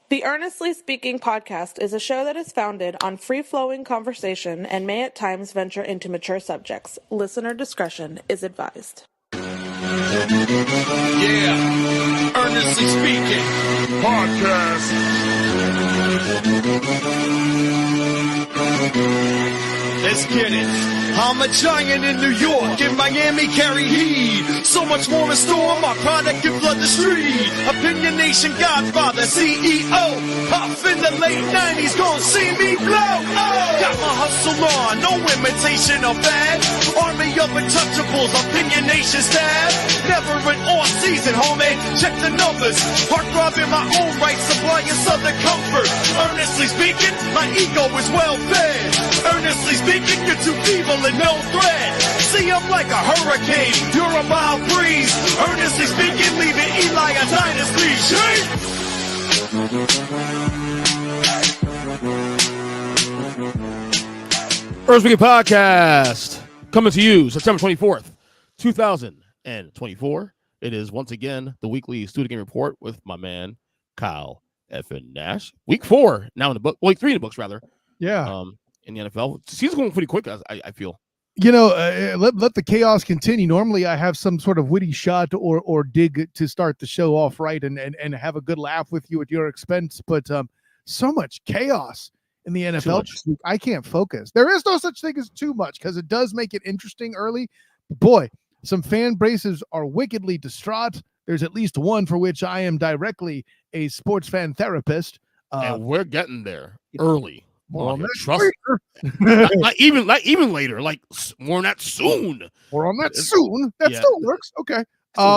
The Earnestly Speaking podcast is a show that is founded on free-flowing conversation and may at times venture into mature subjects. Listener discretion is advised. Yeah, Earnestly Speaking podcast. Let's get it. I'm a giant in New York, in Miami carry heat. So much more in store, my product can flood the street. Opinion Nation Godfather, CEO. Puff in the late 90s, gon' see me blow. Oh. Got my hustle on, no imitation of bad. Army of untouchables, Opinion Nation staff. Never an off season, homie, check the numbers. Heart throbbing my own right, supplying southern comfort. Earnestly speaking, my ego is well fed. Earnestly speaking, you're too evil and no threat. See, I'm like a hurricane, you're a mild breeze. Earnestly speaking, leaving Eli a dynasty. Earnestly Podcast coming to you September 24th, 2024. It is once again the weekly Student Game Report with my man Kyle effing Nash. Week 4 now in the book, well, week 3 in the books rather. Yeah. In the NFL, season's going pretty quick. I feel. You know, let the chaos continue. Normally, I have some sort of witty shot or dig to start the show off right and have a good laugh with you at your expense. But so much chaos in the NFL this week, I can't focus. There is no such thing as too much because it does make it interesting early. Boy, some fan bases are wickedly distraught. There's at least one for which I am directly a sports fan therapist. And we're getting there early. More on that trust. not even later. Like more on that soon. More on that soon. That still works. Okay.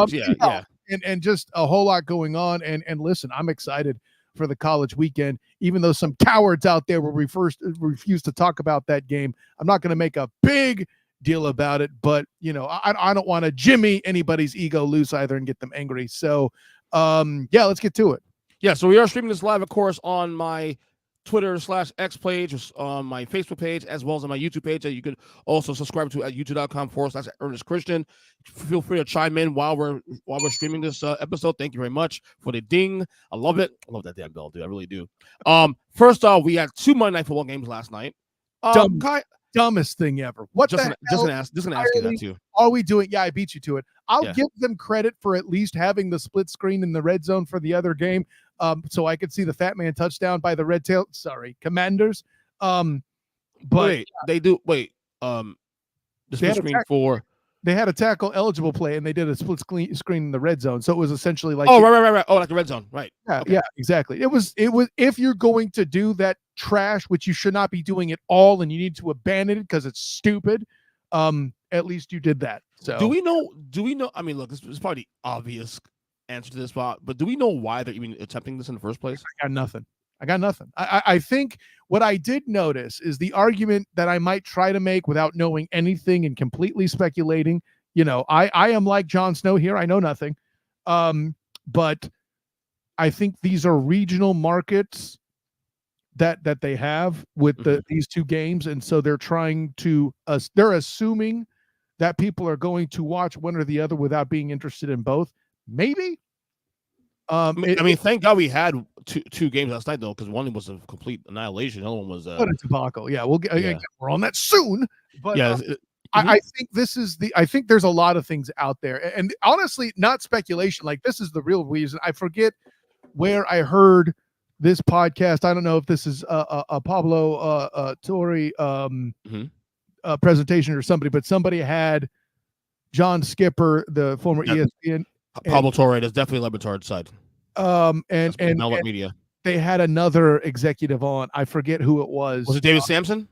Yeah. And just a whole lot going on. And listen, I'm excited for the college weekend. Even though some cowards out there will refuse to talk about that game, I'm not going to make a big deal about it. But you know, I don't want to jimmy anybody's ego loose either and get them angry. So, let's get to it. Yeah. So we are streaming this live, of course, on my Twitter/X page, on my Facebook page, as well as on my YouTube page that you can also subscribe to at youtube.com/Earnest Christian. Feel free to chime in while we're streaming this episode. Thank you very much for the ding. I love it. I love that damn bell, dude. I really do. First off, we had 2 Monday Night Football games last night. Dumbest thing ever. What just the gonna ask you that too. Are we doing? Yeah, I beat you to it. I'll give them credit for at least having the split screen in the red zone for the other game. So I could see the fat man touchdown by the Commanders. But wait, they do the split screen for. They had a tackle eligible play, and they did a split screen in the red zone. So it was essentially like right. Oh, like the red zone, right? Yeah, okay. Yeah, exactly. It was. If you're going to do that trash, which you should not be doing at all, and you need to abandon it because it's stupid. At least you did that. So do we know? I mean, look, this is probably the obvious answer to this spot, but do we know why they're even attempting this in the first place? I got nothing. I think what I did notice is the argument that I might try to make without knowing anything and completely speculating. You know, I am like Jon Snow here. I know nothing. But I think these are regional markets that they have with these 2 games. And so they're trying to, they're assuming that people are going to watch one or the other without being interested in both. Maybe. I mean, thank God we had two games last night though, because one was a complete annihilation. The other one was a debacle. Yeah, we'll get we're on that soon. But yeah, I think I think there's a lot of things out there, and honestly, not speculation. Like this is the real reason. I forget where I heard this podcast. I don't know if this is a Pablo Torre presentation or somebody, but somebody had John Skipper, the former ESPN. Pablo Torre is definitely Lebatard's side. And media. They had another executive on. I forget who it was. Was it David Sampson?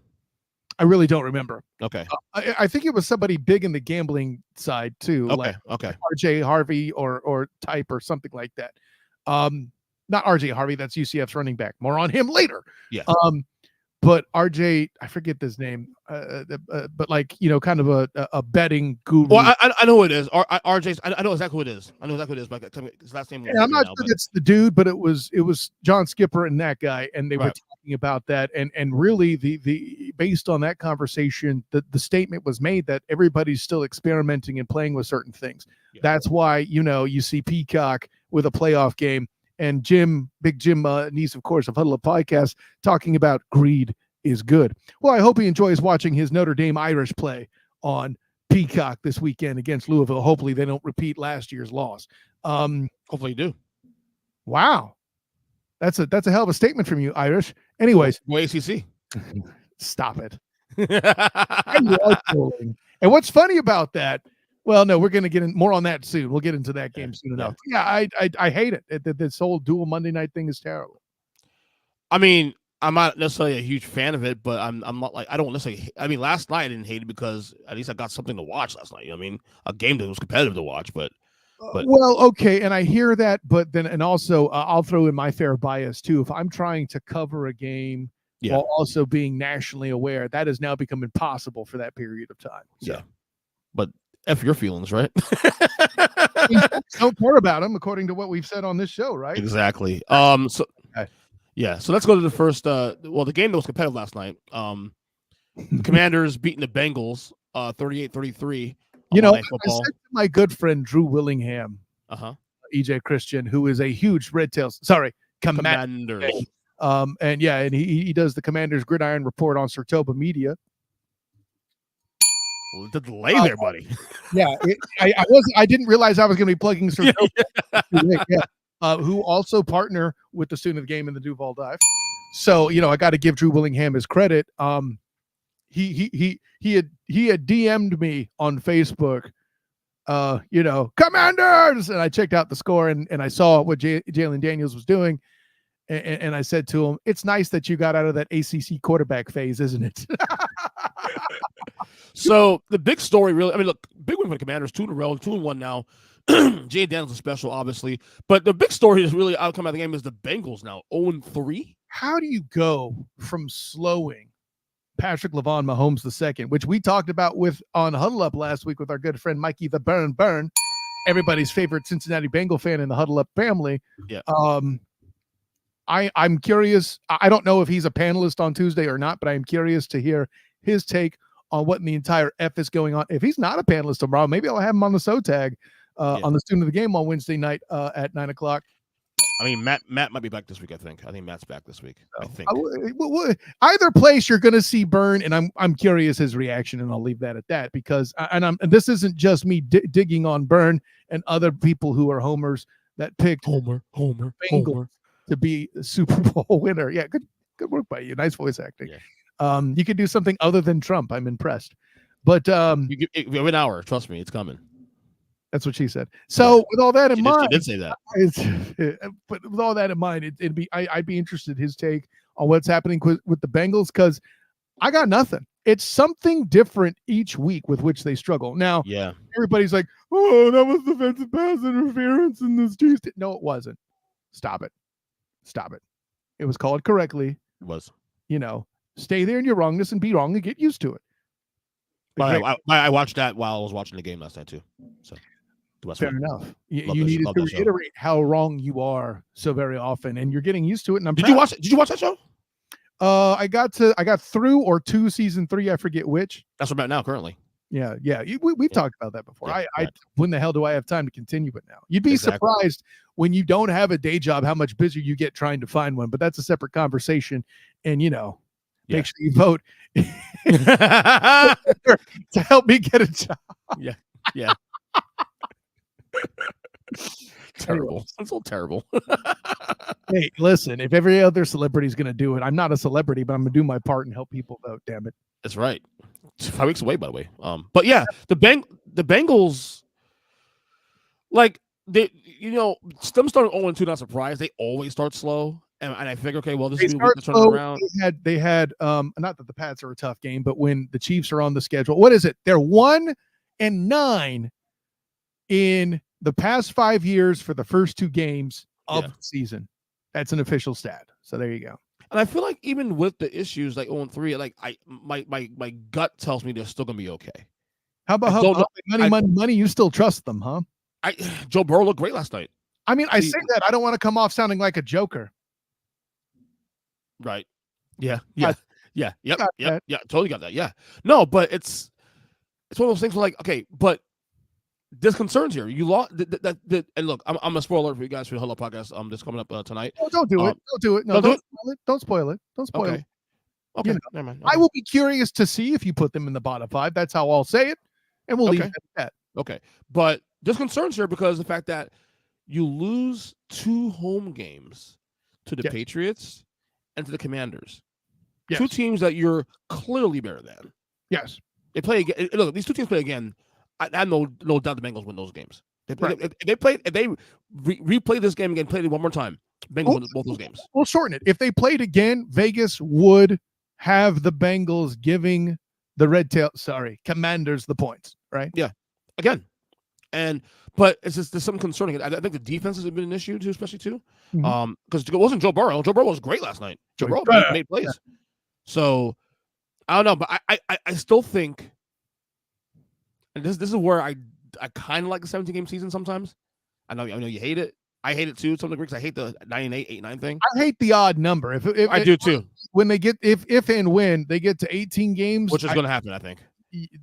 I really don't remember. Okay. I think it was somebody big in the gambling side too. Okay. RJ Harvey or type or something like that. Not RJ Harvey. That's UCF's running back. More on him later. Yeah. But RJ, I forget his name, but like, you know, kind of a betting guru. Well, I know who it is. RJ's. I know exactly who it is. But tell me his last name. I'm not sure it's the dude, but it was John Skipper and that guy, and they were talking about that, and really the based on that conversation, the statement was made that everybody's still experimenting and playing with certain things. Yeah. That's why, you know, you see Peacock with a playoff game and Big Jim Niece, of course, of Huddle Up Podcast, talking about greed is good. Well, I hope he enjoys watching his Notre Dame Irish play on Peacock this weekend against Louisville. Hopefully they don't repeat last year's loss. Hopefully you do. Wow. That's a hell of a statement from you, Irish. Anyways. Go ACC. Stop it. And what's funny about that, well, no, we're going to get in more on that soon. We'll get into that game soon enough. Yeah, I hate it. This whole dual Monday night thing is terrible. I mean, I'm not necessarily a huge fan of it, but I'm not like, I don't necessarily, I mean, last night I didn't hate it because at least I got something to watch last night. You know what I mean? A game that was competitive to watch, but well, okay, and I hear that, but then, and also I'll throw in my fair bias too. If I'm trying to cover a game while also being nationally aware, that has now become impossible for that period of time. So. Yeah, but F your feelings, right? Don't care about them, according to what we've said on this show, right? Exactly. So let's go to the first. The game that was competitive last night. The Commanders beating the Bengals, 38-33. You know, I said to my good friend Drew Willingham, EJ Christian, who is a huge Commanders. And he does the Commanders Gridiron Report on Sartoba Media. Well, the delay there, buddy. Yeah, I didn't realize I was going to be plugging Sartoba. Who also partner with the student of the game in the Duval Dive. So, you know, I got to give Drew Willingham his credit. He had DM'd me on Facebook, Commanders, and I checked out the score and I saw what Jayden Daniels was doing, and I said to him, "It's nice that you got out of that ACC quarterback phase, isn't it?" So the big story, really, I mean, look, big win for the Commanders, 2 in a row, 2-1 now. Jayden Daniels is special, obviously, but the big story is really outcome of the game is the Bengals now 0-3. How do you go from slowing Patrick LaVon Mahomes II, which we talked about on Huddle Up last week with our good friend Mikey the Burn, everybody's favorite Cincinnati Bengal fan in the Huddle Up family. Yeah. I'm curious. I don't know if he's a panelist on Tuesday or not, but I'm curious to hear his take on what in the entire F is going on. If he's not a panelist tomorrow, maybe I'll have him on the SoTag on the student of the game on Wednesday night at 9:00. I mean, Matt might be back this week. I think Matt's back this week. I think either place you're going to see Burn, and I'm curious his reaction, and I'll leave that at that because and this isn't just me digging on Burn and other people who are homers that picked Homer to be a Super Bowl winner. Yeah, good work by you. Nice voice acting. Yeah. You could do something other than Trump. I'm impressed. But you have an hour. Trust me, it's coming. That's what she said. So with all that in mind, she did say that. But with all that in mind, I'd be interested in his take on what's happening with the Bengals because I got nothing. It's something different each week with which they struggle. Now, everybody's like, "Oh, that was defensive pass interference in this Tuesday." No, it wasn't. Stop it. It was called correctly. It was. Stay there in your wrongness and be wrong and get used to it. I watched that while I was watching the game last night too. So. Fair enough. You needed to reiterate how wrong you are so very often, and you're getting used to it. And Did you watch that show? I got through or to season 3. I forget which. That's what I'm at now currently. Yeah. We've talked about that before. When the hell do I have time to continue it now? You'd be surprised when you don't have a day job how much busier you get trying to find one. But that's a separate conversation. And make sure you vote to help me get a job. Yeah. Terrible. That's all terrible. Hey, listen, if every other celebrity is going to do it, I'm not a celebrity, but I'm going to do my part and help people vote, damn it. That's right. It's 5 weeks away, by the way. But yeah, the Bengals, like, them starting 0-2, not surprised. They always start slow. And I figure, okay, well, this is going to turn around. They had not that the Pats are a tough game, but when the Chiefs are on the schedule, what is it? They're 1-9 in the past 5 years for the first 2 games of the season. That's an official stat. So there you go. And I feel like even with the issues like 0-3, like my gut tells me they're still gonna be okay. How about money? You still trust them, huh? Joe Burrow looked great last night. I mean, I say that I don't want to come off sounding like a joker. Right. Yeah. Totally got that. Yeah. No, but it's one of those things where, like, okay, but There's concerns here. You lost and look, I'm a spoiler for you guys for the Huddle Up podcast. This coming up tonight. Oh, don't do it. Don't do it. No, don't spoil it. Don't spoil it. Okay. You know, Never mind. I will be curious to see if you put them in the bottom 5. That's how I'll say it, and we'll leave it at that. Okay, but there's concerns here because the fact that you lose 2 home games to the Patriots and to the Commanders, 2 teams that you're clearly better than. Yes, they play again. Look, these 2 teams play again. I have no doubt the Bengals win those games. If they replay this game again, play it one more time, Bengals win both those games. We'll shorten it. If they played again, Vegas would have the Bengals giving the Commanders the points, right? Yeah, again, but it's just there's something concerning. I think the defense has been an issue too, especially too, because it wasn't Joe Burrow. Joe Burrow was great last night. Joe Burrow made plays. Yeah. So I don't know, but I still think. And this is where I kind of like the 17-game season sometimes. I know you hate it. I hate it too. Some degrees I hate the 9-8, 8-9 thing. I hate the odd number. If I do too. When they get if and when they get to 18 games, which is going to happen, I think.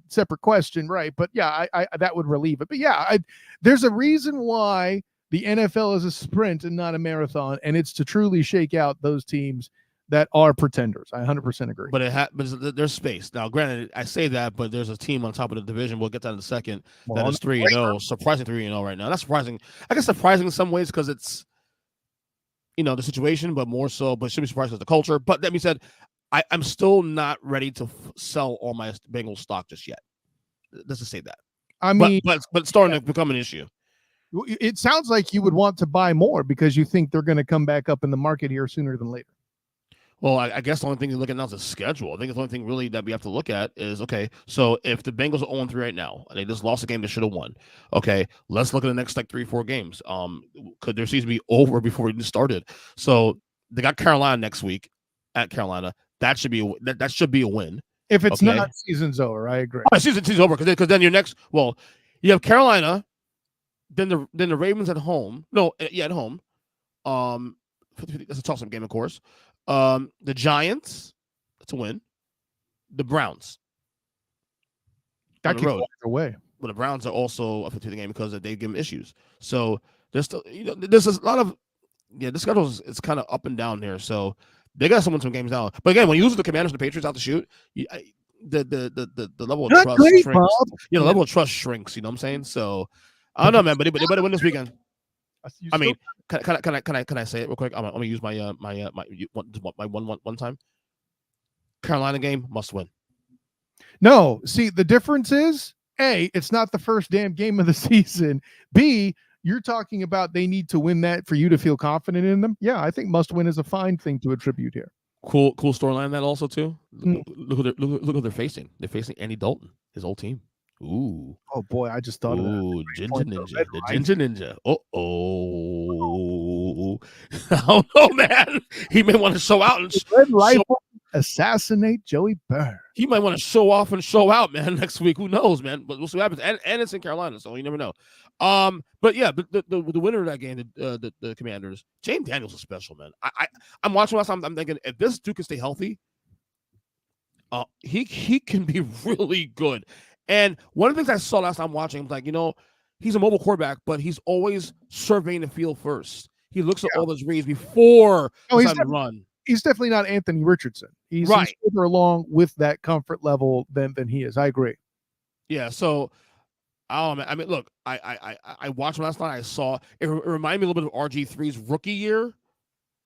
Separate question, right? But yeah, I that would relieve it. But yeah, there's a reason why the NFL is a sprint and not a marathon, and it's to truly shake out those teams that are pretenders. I 100% agree. But there's space. Now, granted, I say that, but there's a team on top of the division. We'll get that in a second. That is 3-0, surprising 3-0 right now. That's surprising. I guess surprising in some ways because it's, the situation, but more so, but should be surprised because the culture. But that being said, I'm still not ready to sell all my Bengals stock just yet. Let's just say that. I mean, but it's starting to become an issue. It sounds like you would want to buy more because you think they're going to come back up in the market here sooner than later. Well, I guess the only thing you look at now is the schedule. I think the only thing really that we have to look at is, okay, so if the Bengals are 0-3 right now, and they just lost a game they should have won, okay, let's look at the next 3-4 games. Could their season be over before it even started? So they got Carolina next week at Carolina. That should be a win. If it's not, season's over. I agree. Season's over because then your next, you have Carolina, then the Ravens at home. No, at home. That's a toss-up game, of course. The Giants, that's a win. The Browns. That could go either way. But the Browns are also a 50 game because they give them issues. So there's still, there's a lot of, this schedule is kind of up and down there. So they got to win some games now. But again, when you lose the Commanders and the Patriots out to shoot, the level of trust shrinks. Bob. The level of trust shrinks. You know what I'm saying? So I don't know, man. But they better win this weekend. I mean, can I say it real quick? I'm gonna use my one time. Carolina game must win. No, see, the difference is A, it's not the first damn game of the season. B, you're talking about they need to win that for you to feel confident in them. Yeah, I think must win is a fine thing to attribute here. Cool storyline that also too. Look who they're facing. They're facing Andy Dalton, his old team. Ooh. Oh boy, I just thought of that. Ooh, Ginger Ninja. The Ginger Ninja. Oh. I don't know, man. He may want to show out and assassinate Joey Burr. He might want to show off and show out, man, next week. Who knows, man? But we'll see what happens. And it's in Carolina, so you never know. But yeah, the winner of that game, the Commanders, Jayden Daniels is special, man. I'm watching last time. I'm thinking if this dude can stay healthy, he can be really good. And one of the things I saw last time watching, I'm like, he's a mobile quarterback, but he's always surveying the field first. He looks at all those reads before he's run. He's definitely not Anthony Richardson. He's further along with that comfort level than he is. I agree. Yeah. So, man. I mean, look, I watched him last night. I saw it reminded me a little bit of RG3's rookie year,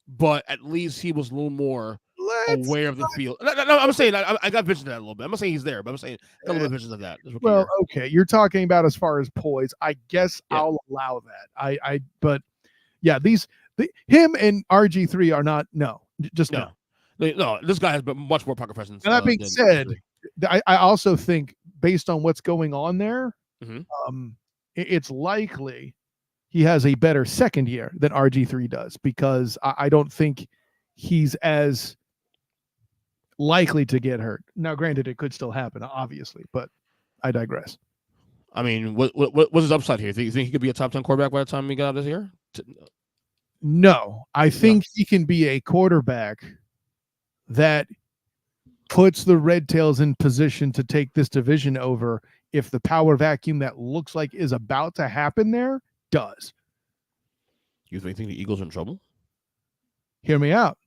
but at least he was a little more aware of the field. No, I'm saying I got visions of that a little bit. I'm not saying he's there, but I'm saying I got a little bit of visions of that. Well, okay, you're talking about as far as poise. I guess I'll allow that. But yeah, him and RG3 are not. No, just no. No, this guy has much more pocket presence. And that being said, I also think based on what's going on there, it's likely he has a better second year than RG3 does because I don't think he's as likely to get hurt. Now, granted, it could still happen, obviously, but I digress. I mean, what's his upside here? You think he could be a top 10 quarterback by the time he got out of this year? No, I think he can be a quarterback that puts the Red Tails in position to take this division over if the power vacuum that looks like is about to happen there does. You think the Eagles are in trouble? Hear me out.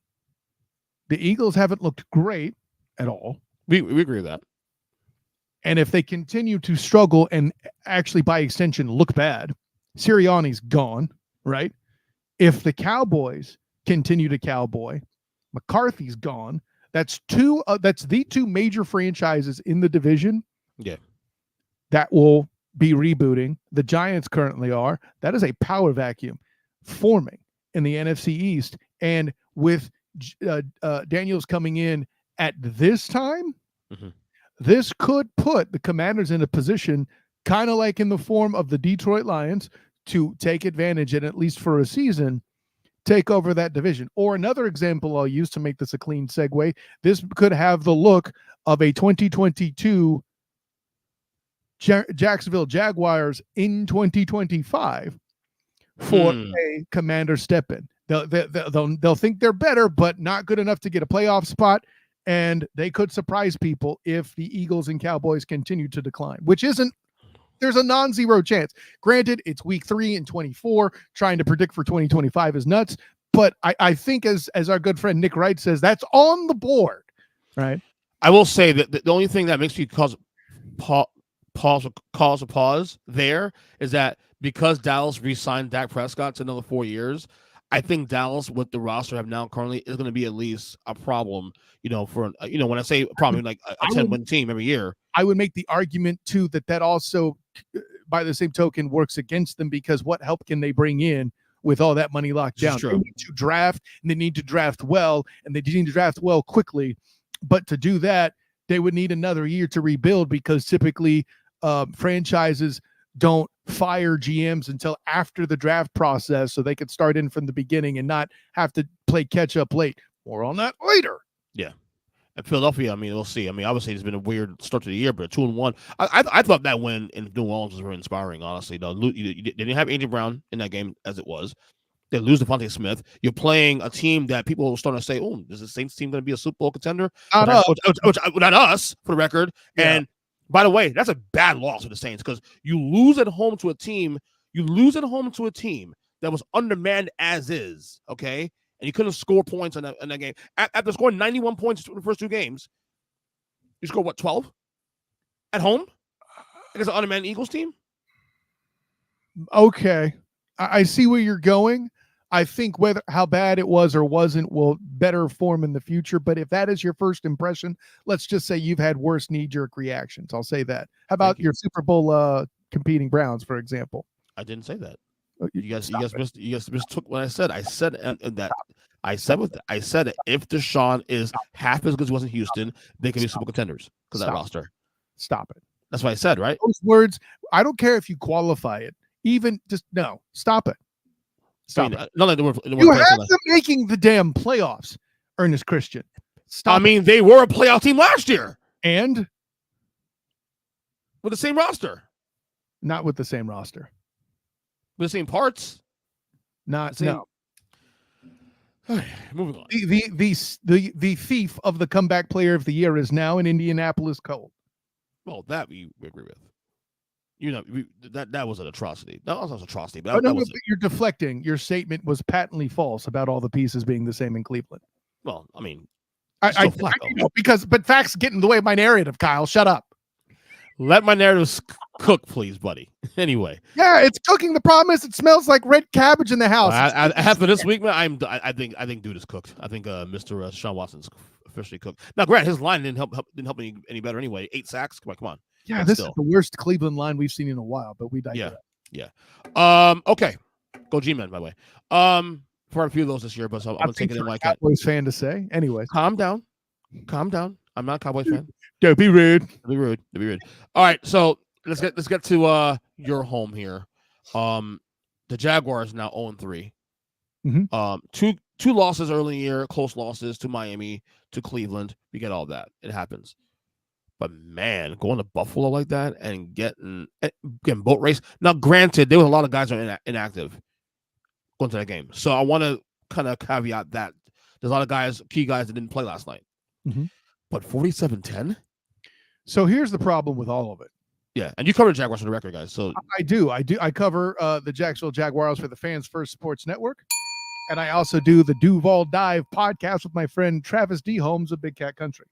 The Eagles haven't looked great at all. We agree with that. And if they continue to struggle and actually, by extension, look bad, Sirianni's gone, right? If the Cowboys continue to cowboy, McCarthy's gone. That's the two major franchises in the division. Yeah. That will be rebooting. The Giants currently are. That is a power vacuum forming in the NFC East. And with Daniels coming in at this time, this could put the Commanders in a position kind of like in the form of the Detroit Lions to take advantage and, at least for a season, take over that division. Or another example I'll use to make this a clean segue, this could have the look of a 2022 Jacksonville Jaguars in 2025 for a Commander step-in. They'll think they're better, but not good enough to get a playoff spot, and they could surprise people if the Eagles and Cowboys continue to decline, which isn't, there's a non-zero chance. Granted, it's week 3 and 24. Trying to predict for 2025 is nuts, but I think as our good friend Nick Wright says, that's on the board, right? I will say that the only thing that makes me cause a pause there is that because Dallas re-signed Dak Prescott to another 4 years, I think Dallas, with the roster have now currently, is going to be at least a problem, for, when I say a problem, like a 10-win team every year. I would make the argument, too, that also, by the same token, works against them, because what help can they bring in with all that money locked down? They need to draft, and they need to draft well, and they need to draft well quickly. But to do that, they would need another year to rebuild, because typically franchises don't fire GMs until after the draft process, so they could start in from the beginning and not have to play catch up late. More on that later. Yeah. And Philadelphia, we'll see. Obviously it's been a weird start to the year, but 2-1. I thought that win in New Orleans was very inspiring, honestly. They didn't have A.J. Brown in that game as it was. They lose Devontae Smith. You're playing a team that people are starting to say, "Oh, is the Saints team going to be a Super Bowl contender?" Not us, for the record. Yeah. And by the way, that's a bad loss for the Saints, because you lose at home to a team that was undermanned as is, okay? And you couldn't score points in that game. After scoring 91 points in the first 2 games, you score, 12? At home? Against an undermanned Eagles team? Okay. I see where you're going. I think how bad it was or wasn't will better form in the future. But if that is your first impression, let's just say you've had worse knee-jerk reactions. I'll say that. How about your Super Bowl competing Browns, for example? I didn't say that. You guys mistook what I said. I said that. I said that if Deshaun is half as good as he was in Houston, they can be Super contenders because that roster. Stop it. That's what I said, right? Those words. I don't care if you qualify it. Even just no. Stop it. Stop it. You have them making the damn playoffs, Ernest Christian. Stop. They were a playoff team last year, and with the same roster. Not with the same roster. With the same parts. No. Moving on. The thief of the comeback player of the year is now in Indianapolis Colts. Well, that we agree with. That was an atrocity. That was an atrocity. But you're deflecting. Your statement was patently false about all the pieces being the same in Cleveland. Well, but facts get in the way of my narrative, Kyle. Shut up. Let my narrative cook, please, buddy. Anyway. Yeah, it's cooking. The problem is it smells like red cabbage in the house. After this week, man, I think dude is cooked. I think Mr. Sean Watson's officially cooked. Now, Grant, his line didn't help any better anyway. 8 sacks. Come on. Yeah, this is the worst Cleveland line we've seen in a while, but we digress. Yeah. Okay. Go G-Men, by the way. For a few of those this year, but I'm going to take it in like that. Cowboys fan to say. Anyways. Calm down. I'm not a Cowboys fan. Don't be rude. Don't be rude. All right, so let's get to your home here. The Jaguars now 0-3. Mm-hmm. Two losses early in the year, close losses to Miami, to Cleveland. We get all that. It happens. But man, going to Buffalo like that and getting boat race. Now, granted, there was a lot of guys that are inactive going to that game. So I want to kind of caveat that. There's a lot of key guys that didn't play last night. Mm-hmm. But 47-10? So here's the problem with all of it. Yeah, and you cover the Jaguars for the record, guys. So I do. I cover the Jacksonville Jaguars for the Fans First Sports Network. And I also do the Duval Dive podcast with my friend Travis D. Holmes of Big Cat Country.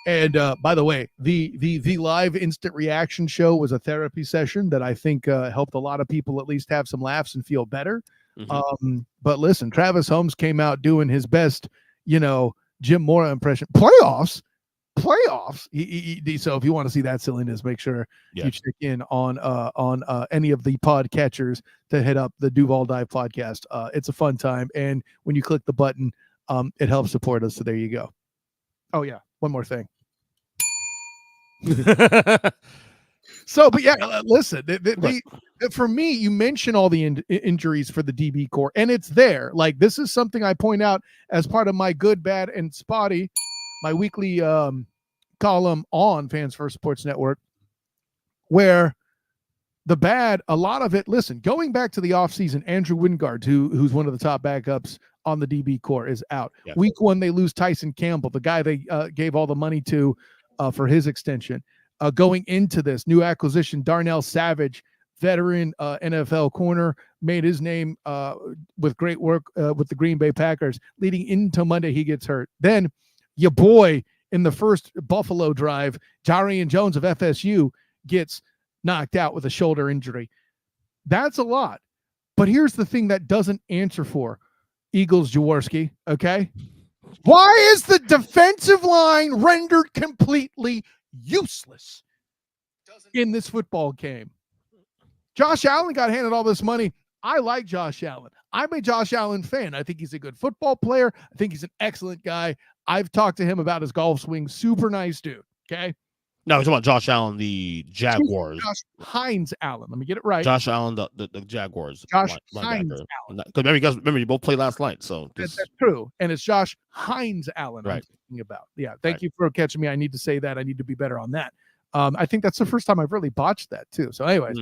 And by the way, the live instant reaction show was a therapy session that I think helped a lot of people at least have some laughs and feel better. But listen, Travis Holmes came out doing his best, Jim Mora impression. Playoffs. So if you want to see that silliness, make sure you check in on any of the podcatchers to hit up the Duval Dive podcast. It's a fun time, and when you click the button, it helps support us. So there you go. Oh yeah, one more thing. So, but yeah, listen, for me, you mention all the injuries for the DB core, and it's there. Like, this is something I point out as part of my good, bad, and spotty, my weekly column on Fans First Sports Network, where the bad, a lot of it, listen, going back to the offseason, Andrew Wingard, who's one of the top backups on the DB core, is out. Yeah. Week 1, they lose Tyson Campbell, the guy they gave all the money to for his extension. Going into this new acquisition, Darnell Savage, veteran NFL corner, made his name with great work with the Green Bay Packers. Leading into Monday, he gets hurt. Then your boy in the first Buffalo drive, Jarian Jones of FSU, gets knocked out with a shoulder injury. That's a lot. But here's the thing that doesn't answer for Eagles Jaworski, okay? Why is the defensive line rendered completely useless in this football game? Josh Allen got handed all this money. I like Josh Allen. I'm a Josh Allen fan. I think he's a good football player. I think he's an excellent guy. I've talked to him about his golf swing. Super nice dude. Okay. No, he's talking about Josh Allen, the Jaguars. Josh Hines Allen. Let me get it right. Josh Allen, the Jaguars. Josh Hines Allen. Because remember, you both played last night. So that's true. And it's Josh Hines Allen I'm thinking about. Yeah. Thank you for catching me. I need to say that. I need to be better on that. I think that's the first time I've really botched that too. So anyways,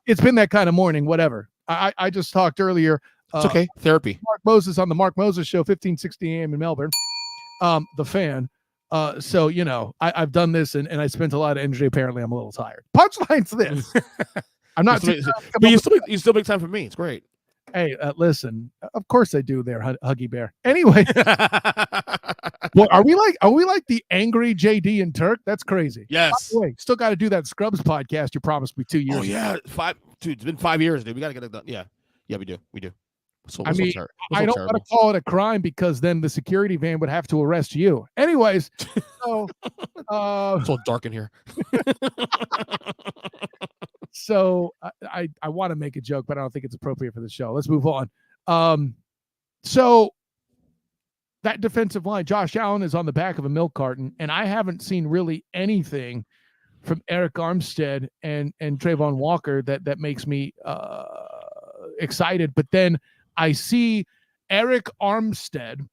it's been that kind of morning, whatever. I just talked earlier. It's okay. Therapy. Mark Moses on the Mark Moses Show, 1560 a.m. in Melbourne. The Fan. So, I've done this and I spent a lot of energy. Apparently, I'm a little tired. Punchline's this. I'm not. But you still make time for me. It's great. Hey, listen. Of course I do. There, Huggy Bear. Anyway, well, are we like the angry JD and Turk? That's crazy. Yes. By the way, still got to do that Scrubs podcast. You promised me 2 years. Oh yeah, it's been 5 years, dude. We got to get it done. Yeah, we do. So I don't want to call it a crime because then the security van would have to arrest you. Anyways, so it's all dark in here. So I want to make a joke, but I don't think it's appropriate for the show. Let's move on. So that defensive line, Josh Allen is on the back of a milk carton, and I haven't seen really anything from Eric Armstead and Trayvon Walker that makes me excited. But then I see Eric Armstead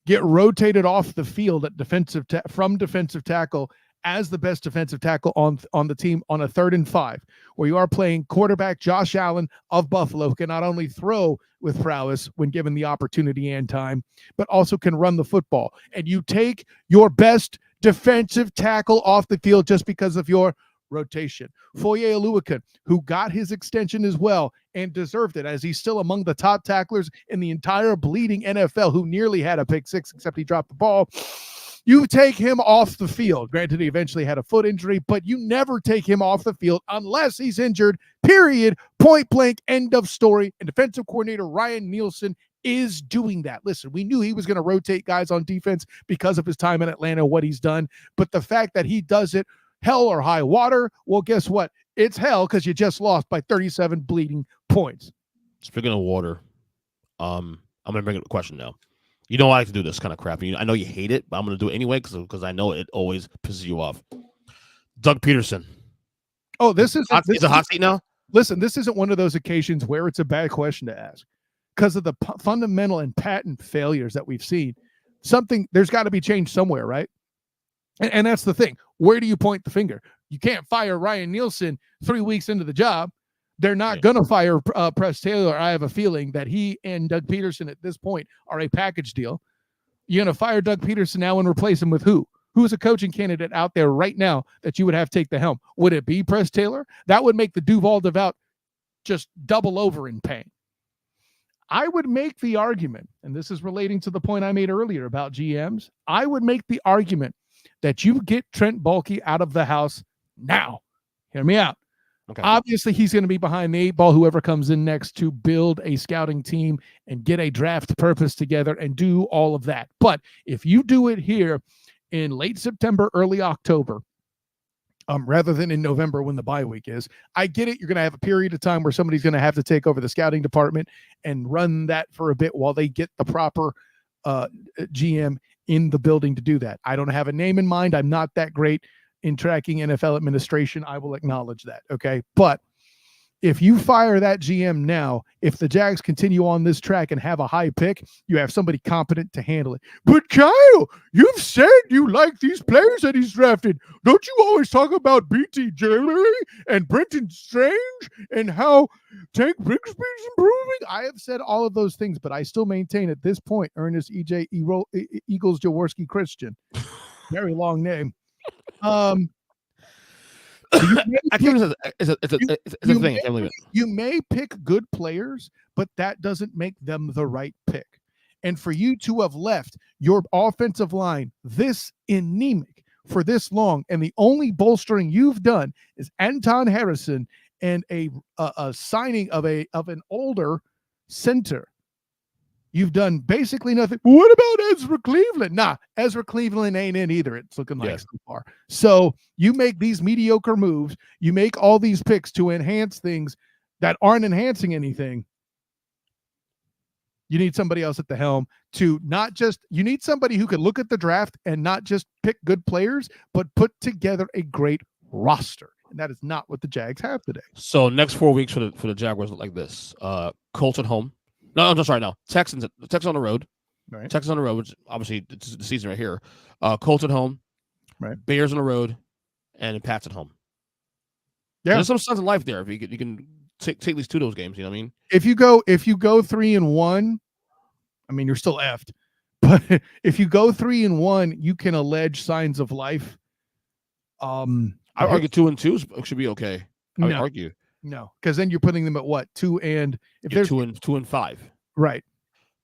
get rotated off the field at from defensive tackle as the best defensive tackle on the team on a 3rd and 5, where you are playing quarterback Josh Allen of Buffalo, who can not only throw with prowess when given the opportunity and time, but also can run the football. And you take your best defensive tackle off the field just because of your rotation. Foye Oluokun, who got his extension as well and deserved it, as he's still among the top tacklers in the entire bleeding NFL, who nearly had a pick 6, except he dropped the ball. You take him off the field. Granted, he eventually had a foot injury, but you never take him off the field unless he's injured, period, point blank, end of story. And defensive coordinator Ryan Nielsen is doing that. Listen, we knew he was going to rotate guys on defense because of his time in Atlanta, what he's done. But the fact that he does it, hell or high water, well, guess what? It's hell because you just lost by 37 bleeding points. Speaking of water, I'm going to bring up a question now. You know I like to do this kind of crap. I know you hate it, but I'm going to do it anyway because I know it always pisses you off. Doug Pederson. Oh, this is a hot seat now? Listen, this isn't one of those occasions where it's a bad question to ask because of the fundamental and patent failures that we've seen. There's got to be change somewhere, right? And that's the thing. Where do you point the finger? You can't fire Ryan Nielsen 3 weeks into the job. They're not going to fire Press Taylor. I have a feeling that he and Doug Pederson at this point are a package deal. You're going to fire Doug Pederson now and replace him with who? who's a coaching candidate out there right now that you would have take the helm? Would it be Press Taylor? That would make the Duval devout just double over in pain. I would make the argument, and this is relating to the point I made earlier about GMs, I would make the argument that you get Trent Baalke out of the house now. Hear me out. Okay. Obviously, he's going to be behind the 8 ball, whoever comes in next, to build a scouting team and get a draft purpose together and do all of that. But if you do it here in late September, early October, rather than in November when the bye week is, I get it. You're going to have a period of time where somebody's going to have to take over the scouting department and run that for a bit while they get the proper GM in the building to do that. I don't have a name in mind. I'm not that great in tracking NFL administration. I will acknowledge that. Okay. But if you fire that GM now, if the Jags continue on this track and have a high pick, you have somebody competent to handle it. But Kyle, you've said you like these players that he's drafted. Don't you always talk about BT Jaley and Brenton Strange and how Tank Bigsby's improving? I have said all of those things, but I still maintain at this point, Earnest EJ Eagles Jaworski Christian. Very long name. You may pick good players, but that doesn't make them the right pick. And for you to have left your offensive line this anemic for this long, and the only bolstering you've done is Anton Harrison and a signing of an older center. You've done basically nothing. What about Ezra Cleveland? Nah, Ezra Cleveland ain't in either. It's looking like so far. So you make these mediocre moves. You make all these picks to enhance things that aren't enhancing anything. You need somebody else at the helm to not just, you need somebody who can look at the draft and not just pick good players, but put together a great roster. And that is not what the Jags have today. So next 4 weeks for the Jaguars look like this. Colts at home. No, I'm sorry. No, Texans on the road. Right. Texans on the road, which obviously it's the season right here. Colts at home. Right. Bears on the road, and Pats at home. Yeah, there's some sense of life there. If you can take these 2 of those games, you know what I mean? If you go 3-1, I mean you're still effed. But if you go 3-1, you can allege signs of life. I argue 2-2 should be okay. I would argue. No, because then you're putting them at what? 2 and if they're 2-5. Right.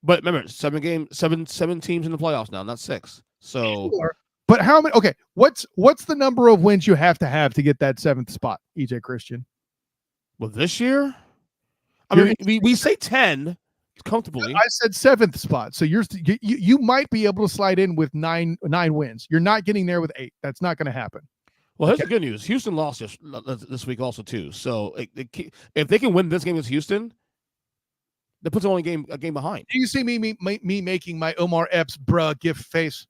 But remember, 7 teams in the playoffs now, not 6. So sure. But how many? Okay, what's the number of wins you have to get that 7th spot, EJ Christian? Well, this year, I mean, we say 10 comfortably. I said 7th spot, so you might be able to slide in with 9 wins. You're not getting there with 8. That's not going to happen. Well, here's the good news. Houston lost this week also, too. So if they can win this game against Houston, that puts them only a game behind. Do you see me making my Omar Epps bruh gift face?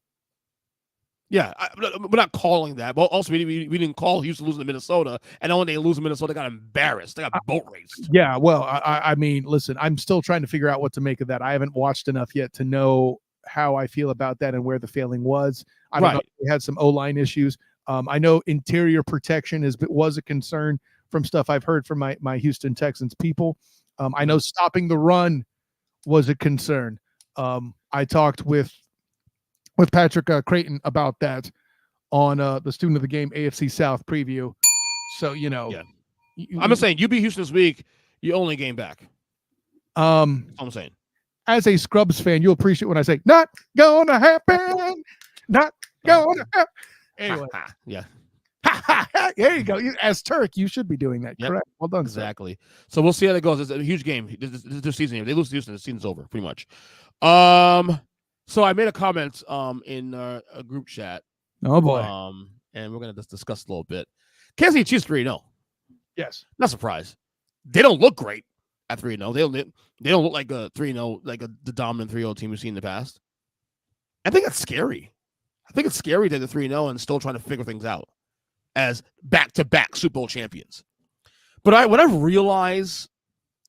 Yeah, we're not calling that. But also, we didn't call Houston losing to Minnesota. And when they lose to Minnesota, they got embarrassed. They got boat raced. Yeah, well, I mean, listen, I'm still trying to figure out what to make of that. I haven't watched enough yet to know how I feel about that and where the failing was. I don't know if we had some O-line issues. I know interior protection was a concern from stuff I've heard from my Houston Texans people. I know stopping the run was a concern. I talked with Patrick Creighton about that on the Student of the Game AFC South preview. So, I'm just saying, you beat Houston this week, you only game back. That's all I'm saying. As a Scrubs fan, you'll appreciate when I say, not gonna happen, not gonna happen. Anyway, yeah. There you go. As Turk, you should be doing that. Yep. Correct. Well done. Exactly. So we'll see how that goes. It's a huge game. This is their season. If they lose to Houston, the season's over, pretty much. So I made a comment in a group chat. Oh boy. And we're gonna just discuss a little bit. Kansas City Chiefs 3-0. Yes. Not surprised. They don't look great at 3-0. They don't look like a 3-0, like the dominant 3-0 team we've seen in the past. I think that's scary. I think it's scary that they're 3-0 and still trying to figure things out as back-to-back Super Bowl champions. But when I realize,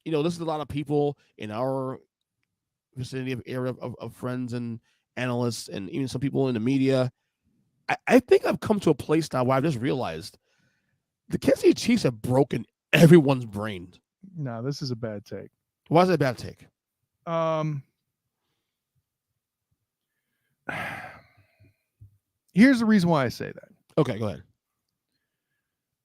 this is a lot of people in our vicinity area of friends and analysts and even some people in the media, I think I've come to a place now where I've just realized the Kansas City Chiefs have broken everyone's brain. No, this is a bad take. Why is it a bad take? Here's the reason why I say that. Okay, go ahead.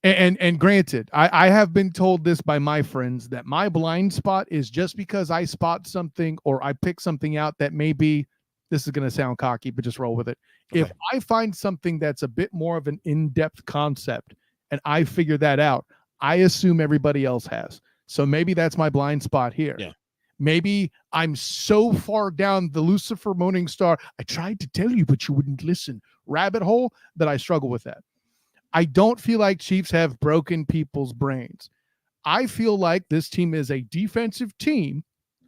And granted, I have been told this by my friends that my blind spot is just because I spot something or I pick something out that maybe, this is going to sound cocky, but just roll with it. Okay. If I find something that's a bit more of an in-depth concept and I figure that out, I assume everybody else has. So maybe that's my blind spot here. Yeah. Maybe I'm so far down the Lucifer Morning Star, I tried to tell you, but you wouldn't listen, rabbit hole, that I struggle with that. I don't feel like Chiefs have broken people's brains. I feel like this team is a defensive team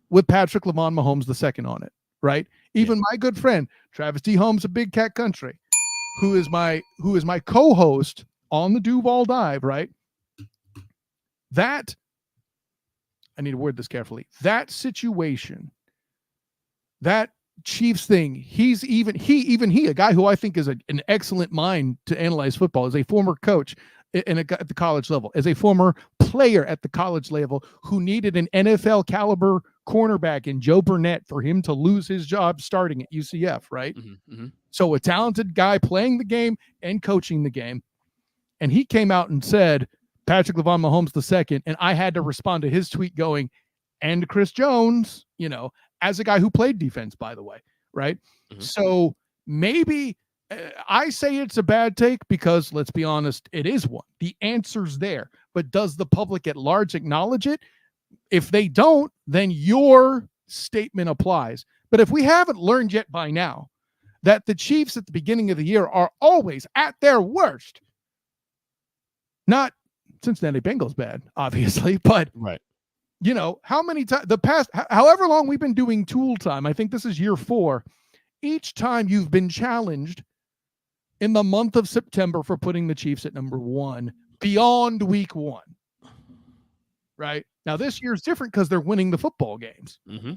with Patrick Lavon Mahomes II on it, right? Even my good friend, Travis D. Holmes of Big Cat Country, who is my co-host on the Duval Dive, right? That, I need to word this carefully, that situation, that Chiefs thing, he, a guy who I think is an excellent mind to analyze football, is a former coach at the college level, as a former player at the college level who needed an NFL caliber cornerback in Joe Burnett for him to lose his job starting at UCF, right? Mm-hmm, mm-hmm. So a talented guy playing the game and coaching the game. And he came out and said, Patrick Lavon Mahomes II, and I had to respond to his tweet going, and Chris Jones, as a guy who played defense, by the way, right? Mm-hmm. So maybe I say it's a bad take because, let's be honest, it is one. The answer's there. But does the public at large acknowledge it? If they don't, then your statement applies. But if we haven't learned yet by now that the Chiefs at the beginning of the year are always at their worst, not Cincinnati Bengals bad, obviously, but right. How many times however long we've been doing tool time, I think this is year 4. Each time you've been challenged in the month of September for putting the Chiefs at number 1 beyond week 1. Right now, this year's different because they're winning the football games. Mm-hmm.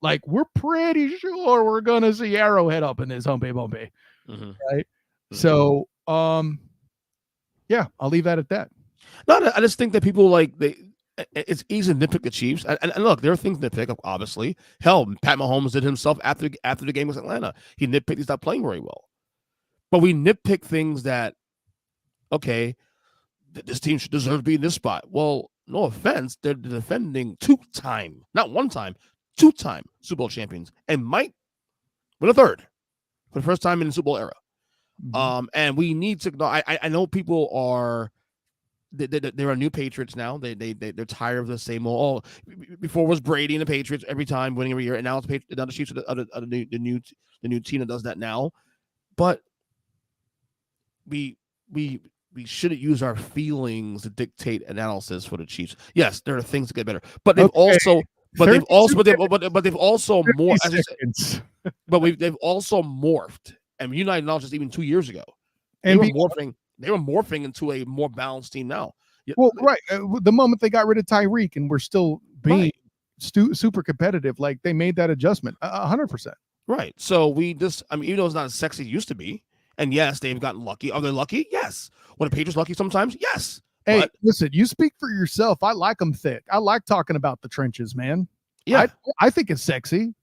Like, we're pretty sure we're going to see Arrowhead up in this Humpy Bumpy. Mm-hmm. Right. Mm-hmm. So, yeah, I'll leave that at that. No, I just think that people it's easy to nitpick the Chiefs. And look, there are things to nitpick, obviously. Hell, Pat Mahomes did himself after the game with Atlanta. He nitpicked he's not playing very well. But we nitpick things that, okay, this team should deserve to be in this spot. Well, no offense, they're defending 2-time, not 1-time, 2-time Super Bowl champions, and might win a third for the first time in the Super Bowl era. Mm-hmm. And we need to. I know people are. There are new Patriots now. They're tired of the same old. Before was Brady and the Patriots every time winning every year, and now it's the Chiefs are the new team that does that now. But we shouldn't use our feelings to dictate analysis for the Chiefs. Yes, there are things to get better, but they've also morphed. They've also morphed, and United knowledge just even 2 years ago. They were morphing into a more balanced team now. Well, right. The moment they got rid of Tyreek and we're still being super competitive, like they made that adjustment 100%. Right. So even though it's not as sexy as it used to be, and yes, they've gotten lucky. Are they lucky? Yes. Were the Patriots lucky sometimes? Yes. Hey, listen, you speak for yourself. I like them thick. I like talking about the trenches, man. Yeah. I think it's sexy.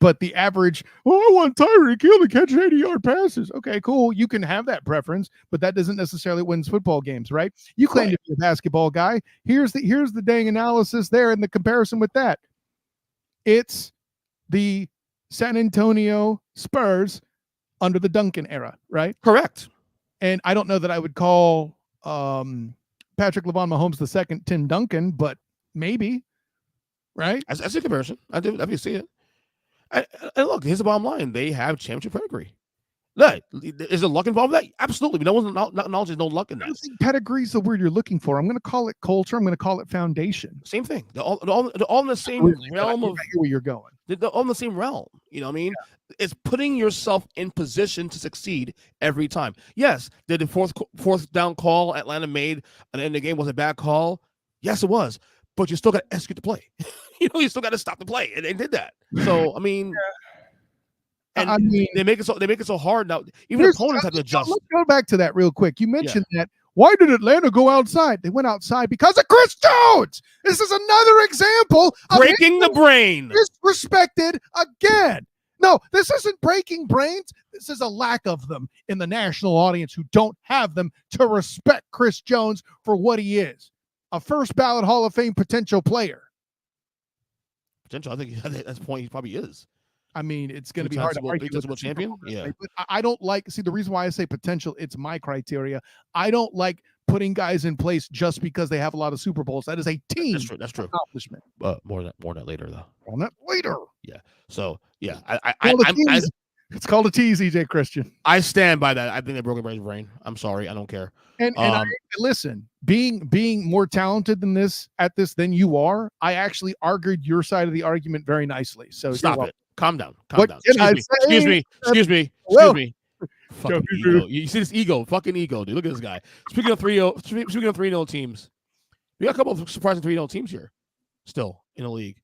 But the average, I want Tyreek Hill to catch 80-yard passes. Okay, cool. You can have that preference, but that doesn't necessarily win football games, right? You claim to be a basketball guy. Here's the dang analysis there and the comparison with that. It's the San Antonio Spurs under the Duncan era, right? Correct. And I don't know that I would call Patrick Lavon Mahomes II Tim Duncan, but maybe, right? As a comparison. I do see it. And look, here's the bottom line. They have championship pedigree. Right. Is there luck involved in that? Absolutely. No one's knowledge is no luck in that. I don't think pedigree is the word you're looking for. I'm going to call it culture. I'm going to call it foundation. Same thing. They're all in the same realm of where you're going. They're all in the same realm. You know what I mean? Yeah. It's putting yourself in position to succeed every time. Yes, did the fourth down call Atlanta made and then the game was a bad call? Yes, it was. But you still got to execute the play. You still got to stop the play, and they did that. So I mean, they make it so hard now. Even opponents have to adjust. Let's go back to that real quick. You mentioned that. Why did Atlanta go outside? They went outside because of Chris Jones. This is another example of breaking the brain. Disrespected again. No, this isn't breaking brains. This is a lack of them in the national audience who don't have them to respect Chris Jones for what he is, a first ballot Hall of Fame potential player. Potential. I think that's the point. He probably is. I mean, it's going to be hard to argue with the champion. Yeah, but I don't like. See, the reason why I say potential, it's my criteria. I don't like putting guys in place just because they have a lot of Super Bowls. That is a team. That's true. Accomplishment. More on that later, though. On that later. Yeah. So yeah, it's called a tease, EJ Christian. I stand by that. I think they broke everybody's brain. I'm sorry. I don't care. And listen, being more talented than than you are, I actually argued your side of the argument very nicely. So stop it. Calm down. Excuse me. Fucking ego. You see this ego? Fucking ego, dude. Look at this guy. Speaking of 3-0 teams, we got a couple of surprising 3-0 teams here, still in the league.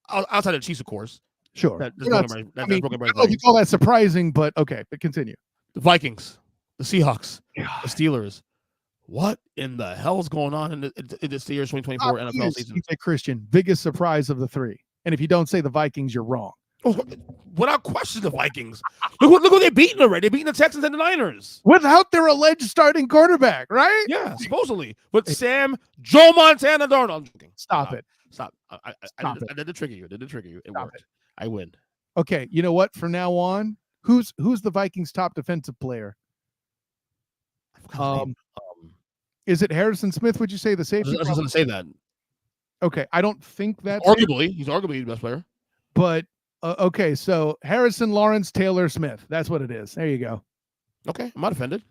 Outside of the Chiefs, of course. Sure. I don't know if you call that surprising, but okay. But continue. The Vikings, the Seahawks, the Steelers. What in the hell is going on in this year's 2024 NFL season? EJ Christian, biggest surprise of the three. And if you don't say the Vikings, you're wrong. Without question, the Vikings. Look what they've beaten already. They're beating the Texans and the Niners. Without their alleged starting quarterback, right? Yeah, supposedly. But Joe Montana Darnold. I'm joking. Stop it. Stop. I did the trigger you. It worked. I win. Okay, you know what? From now on, who's the Vikings' top defensive player? Is it Harrison Smith? Would you say the safety? I was going to say that. Okay, I don't think that's he's arguably the best player. But okay, so Harrison Lawrence Taylor Smith. That's what it is. There you go. Okay, I'm not offended.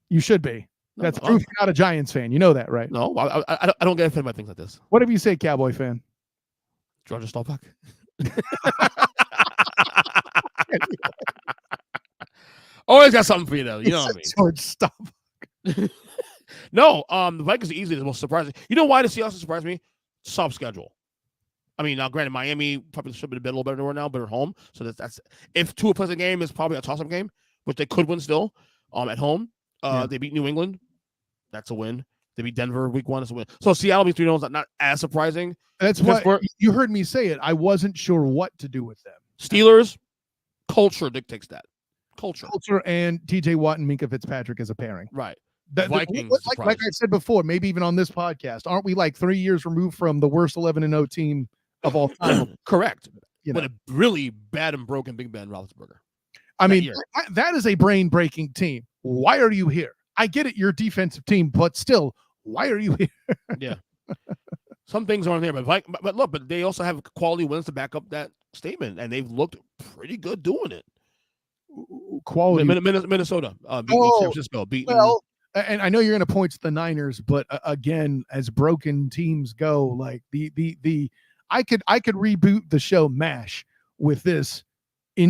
You should be. That's proof you're not a Giants fan. You know that, right? No, I don't get offended by things like this. Whatever you say, Cowboy fan. Georgia Staubach. Always got something for you, though. You know what I mean? George Staubach. No, the Vikings are easily the most surprising. You know why the Seahawks surprised me? Soft schedule. I mean, now granted, Miami probably should have been a little better now, but at home. So that's if Tua plays a game, it's probably a toss-up game, which they could win still. At home, they beat New England. That's a win. They beat Denver week 1. That's a win. So Seattle beat 3-0 is not as surprising. That's what you heard me say it. I wasn't sure what to do with them. Steelers, culture dictates that. Culture and TJ Watt and Minkah Fitzpatrick as a pairing. Right. Vikings, like I said before, maybe even on this podcast, aren't we like 3 years removed from the worst 11-0 team of all time? Correct. But a really bad and broken Big Ben Roethlisberger. I mean, that is a brain-breaking team. Why are you here? I get it, you're a defensive team, but still, why are you here? Yeah. Some things aren't there, but look, but they also have quality wins to back up that statement, and they've looked pretty good doing it. Quality. Minnesota, beating San Francisco, beating. Well, and I know you're going to point to the Niners, but again, as broken teams go, like I could reboot the show MASH with this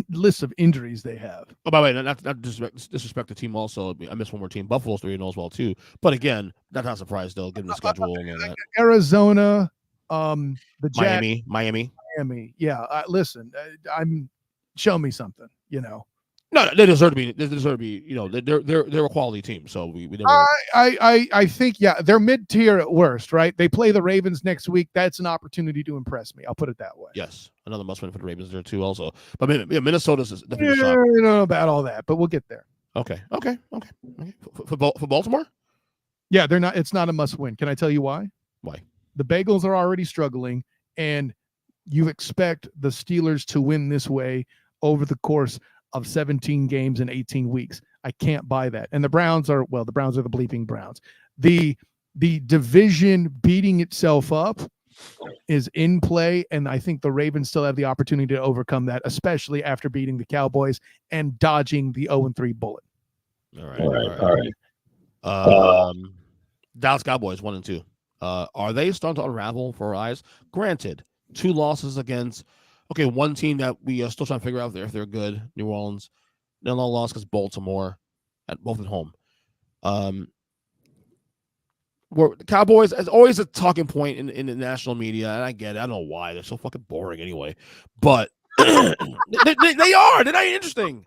list of injuries they have. Oh, by the way, not disrespect the team. Also, I missed one more team. Buffalo's 3-0 as well too. But again, that's not a surprise though, given the schedule and all that. Arizona, the Jags, Miami. Yeah, listen, show me something. No, they deserve to be. They're a quality team. So we never. I think they're mid tier at worst, right? They play the Ravens next week. That's an opportunity to impress me. I'll put it that way. Yes, another must win for the Ravens there too. Also, but Minnesota's definitely. I don't know about all that, but we'll get there. Okay. For Baltimore. Yeah, they're not. It's not a must win. Can I tell you why? Why? The Bengals are already struggling, and you expect the Steelers to win this way over the course of 17 games in 18 weeks. I can't buy that. And the Browns are the bleeping Browns. The division beating itself up is in play, and I think the Ravens still have the opportunity to overcome that, especially after beating the Cowboys and dodging the 0-3 bullet. All right. Dallas Cowboys 1-2. Are they starting to unravel for our eyes? Granted, 2 losses against one team that we are still trying to figure out if they're good, New Orleans. Then a loss because Baltimore, both at home. Where the Cowboys is always a talking point in the national media, and I get it. I don't know why. They're so fucking boring anyway. But they are. They're not interesting.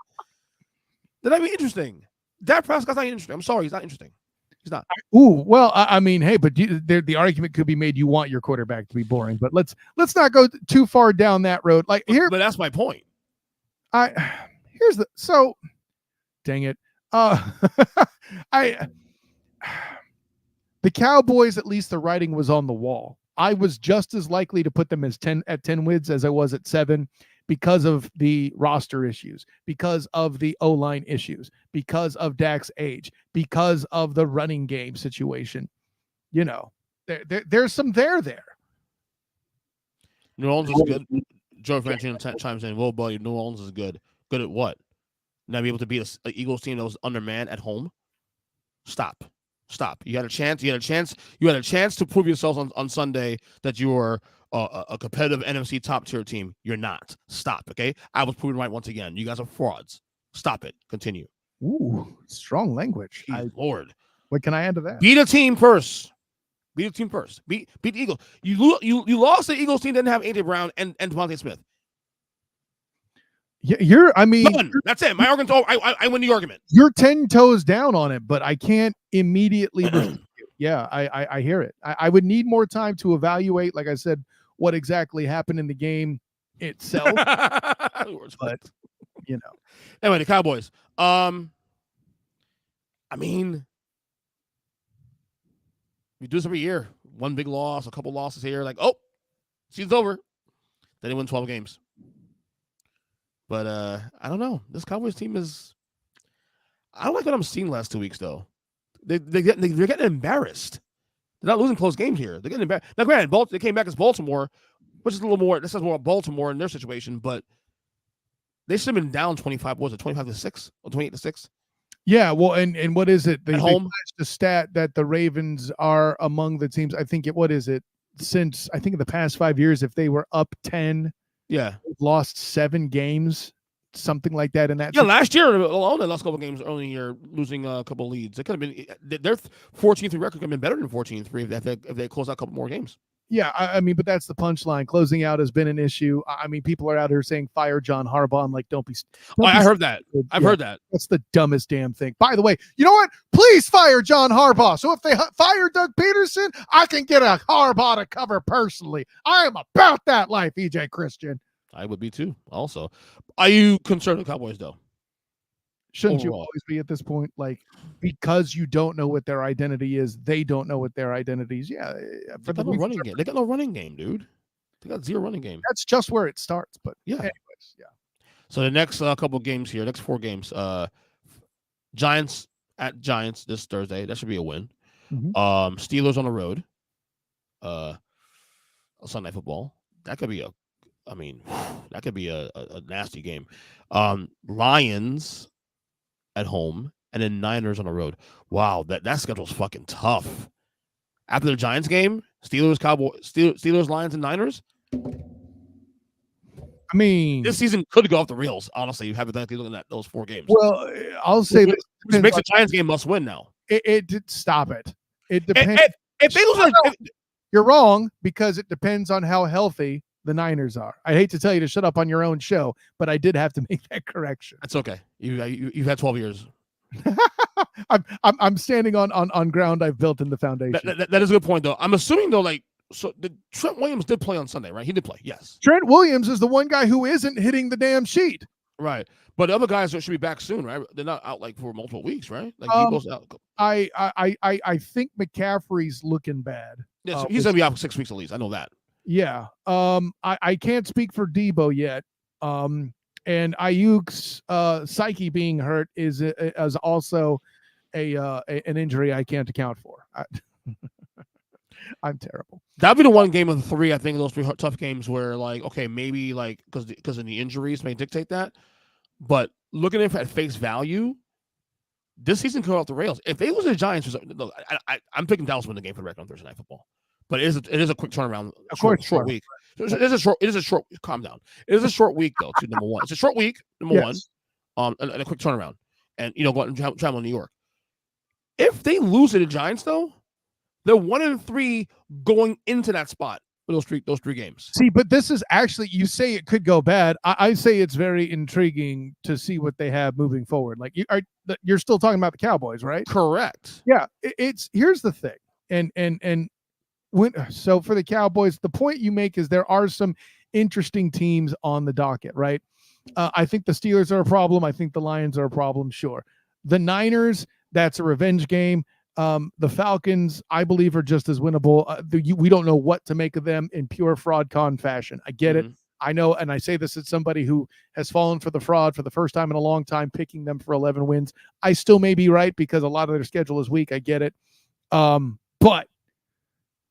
Dak Prescott's not interesting. I'm sorry, he's not interesting. He's not. Ooh, well, I mean, hey, but the argument could be made you want your quarterback to be boring, but let's not go too far down that road. Like here, but that's my point. Here's the so dang it. I the Cowboys, at least the writing was on the wall. I was just as likely to put them as 10 wins as I was at 7 because of the roster issues, because of the O-line issues, because of Dak's age, because of the running game situation. You know, there's some there. New Orleans is good. Joe Franchino chimes in. Well, buddy, New Orleans is good. Good at what? Not be able to beat an Eagles team that was undermanned at home. Stop. You had a chance. You had a chance to prove yourselves on Sunday that you were a competitive NFC top tier team. You're not. Stop. Okay. I was proven right once again. You guys are frauds. Stop it. Continue. Ooh, strong language. Lord. What can I add to that? Beat a team first. Beat the Eagles. You lost the Eagles team. Didn't have AJ Brown and Devontae Smith. Yeah, That's it. My argument's over. I win the argument. You're 10 toes down on it, but I can't immediately. Yeah, I hear it. I would need more time to evaluate, like I said, what exactly happened in the game itself. But anyway, the Cowboys. I mean, we do this every year. One big loss, a couple losses here. Like, oh, season's over. Then they win 12 games. But I don't know. This Cowboys team is. I don't like what I'm seeing last 2 weeks though. They're getting embarrassed. They're not losing close games here. They're getting embarrassed. Now, granted, they came back as Baltimore, which is a little more. This is more Baltimore in their situation, but they should have been down 25. What was it 25-6 or 28-6? Yeah. Well, and what is it? They home. flashed the stat that the Ravens are among the teams. I think what is it? Since I think in the past 5 years, if they were up 10. Yeah, lost 7 games, something like that. In that, last year alone, they lost a couple games early in the year, losing a couple of leads. It could have been their 14-3 record could have been better than 14-3 if they closed out a couple more games. Yeah, I mean, but that's the punchline. Closing out has been an issue. I mean, people are out here saying fire John Harbaugh. I'm like, don't be. I heard that. I've heard that. That's the dumbest damn thing. By the way, you know what? Please fire John Harbaugh. So if they fire Doug Pederson, I can get a Harbaugh to cover personally. I am about that life, EJ Christian. I would be too. Also, are you concerned with Cowboys though? Shouldn't you always be at this point? Like, because you don't know what their identity is, they don't know what their identity is. Yeah, they got no running game. They got no running game, dude. They got 0 running game. That's just where it starts. But yeah. Anyways, yeah. So the next couple games here, next 4 games, Giants at Giants this Thursday. That should be a win. Mm-hmm. Steelers on the road. Sunday football. That could be a nasty game. Lions at home and then Niners on the road. Wow, that schedule's fucking tough. After the Giants game, Steelers, Lions, and Niners. I mean, this season could go off the rails. Honestly, you hypothetically looking at those 4 games. Well, I'll say this: which makes the Giants game must win now. It stop it. It depends. If they lose, you're wrong because it depends on how healthy the Niners are. I hate to tell you to shut up on your own show, but I did have to make that correction. That's okay. You've had 12 years. I'm standing on ground I've built in the foundation. That is a good point, though. I'm assuming though, Trent Williams did play on Sunday, right? He did play, yes. Trent Williams is the one guy who isn't hitting the damn sheet, right? But the other guys should be back soon, right? They're not out for multiple weeks, right? Like he goes out. I think McCaffrey's looking bad. Yeah, so he's gonna be out for 6 weeks at least. I know that. Yeah. I can't speak for Debo yet. And Ayuk's psyche being hurt is also an injury I can't account for. I'm terrible. That'd be the one game of the 3. I think those 3 tough games where maybe because of the injuries may dictate that. But looking at face value, this season could go off the rails. If they lose to the Giants, look, I'm picking Dallas to win the game for the record on Thursday Night Football. But it is a quick turnaround. Short week. It is a short. Calm down. It is a short week though. To number 1, it's a short week. Number 1, and a quick turnaround, and go out and travel to New York. If they lose to the Giants though, they're 1-3 going into that spot for those three games. See, but this is actually, you say it could go bad. I say it's very intriguing to see what they have moving forward. Like you're still talking about the Cowboys, right? Correct. Yeah. Here's the thing, and so for the Cowboys, the point you make is there are some interesting teams on the docket, right? I think the Steelers are a problem. I think the Lions are a problem, sure. The Niners, that's a revenge game. The Falcons, I believe, are just as winnable. We don't know what to make of them in pure fraud con fashion. I get it. I know, and I say this as somebody who has fallen for the fraud for the first time in a long time, picking them for 11 wins. I still may be right because a lot of their schedule is weak. I get it. But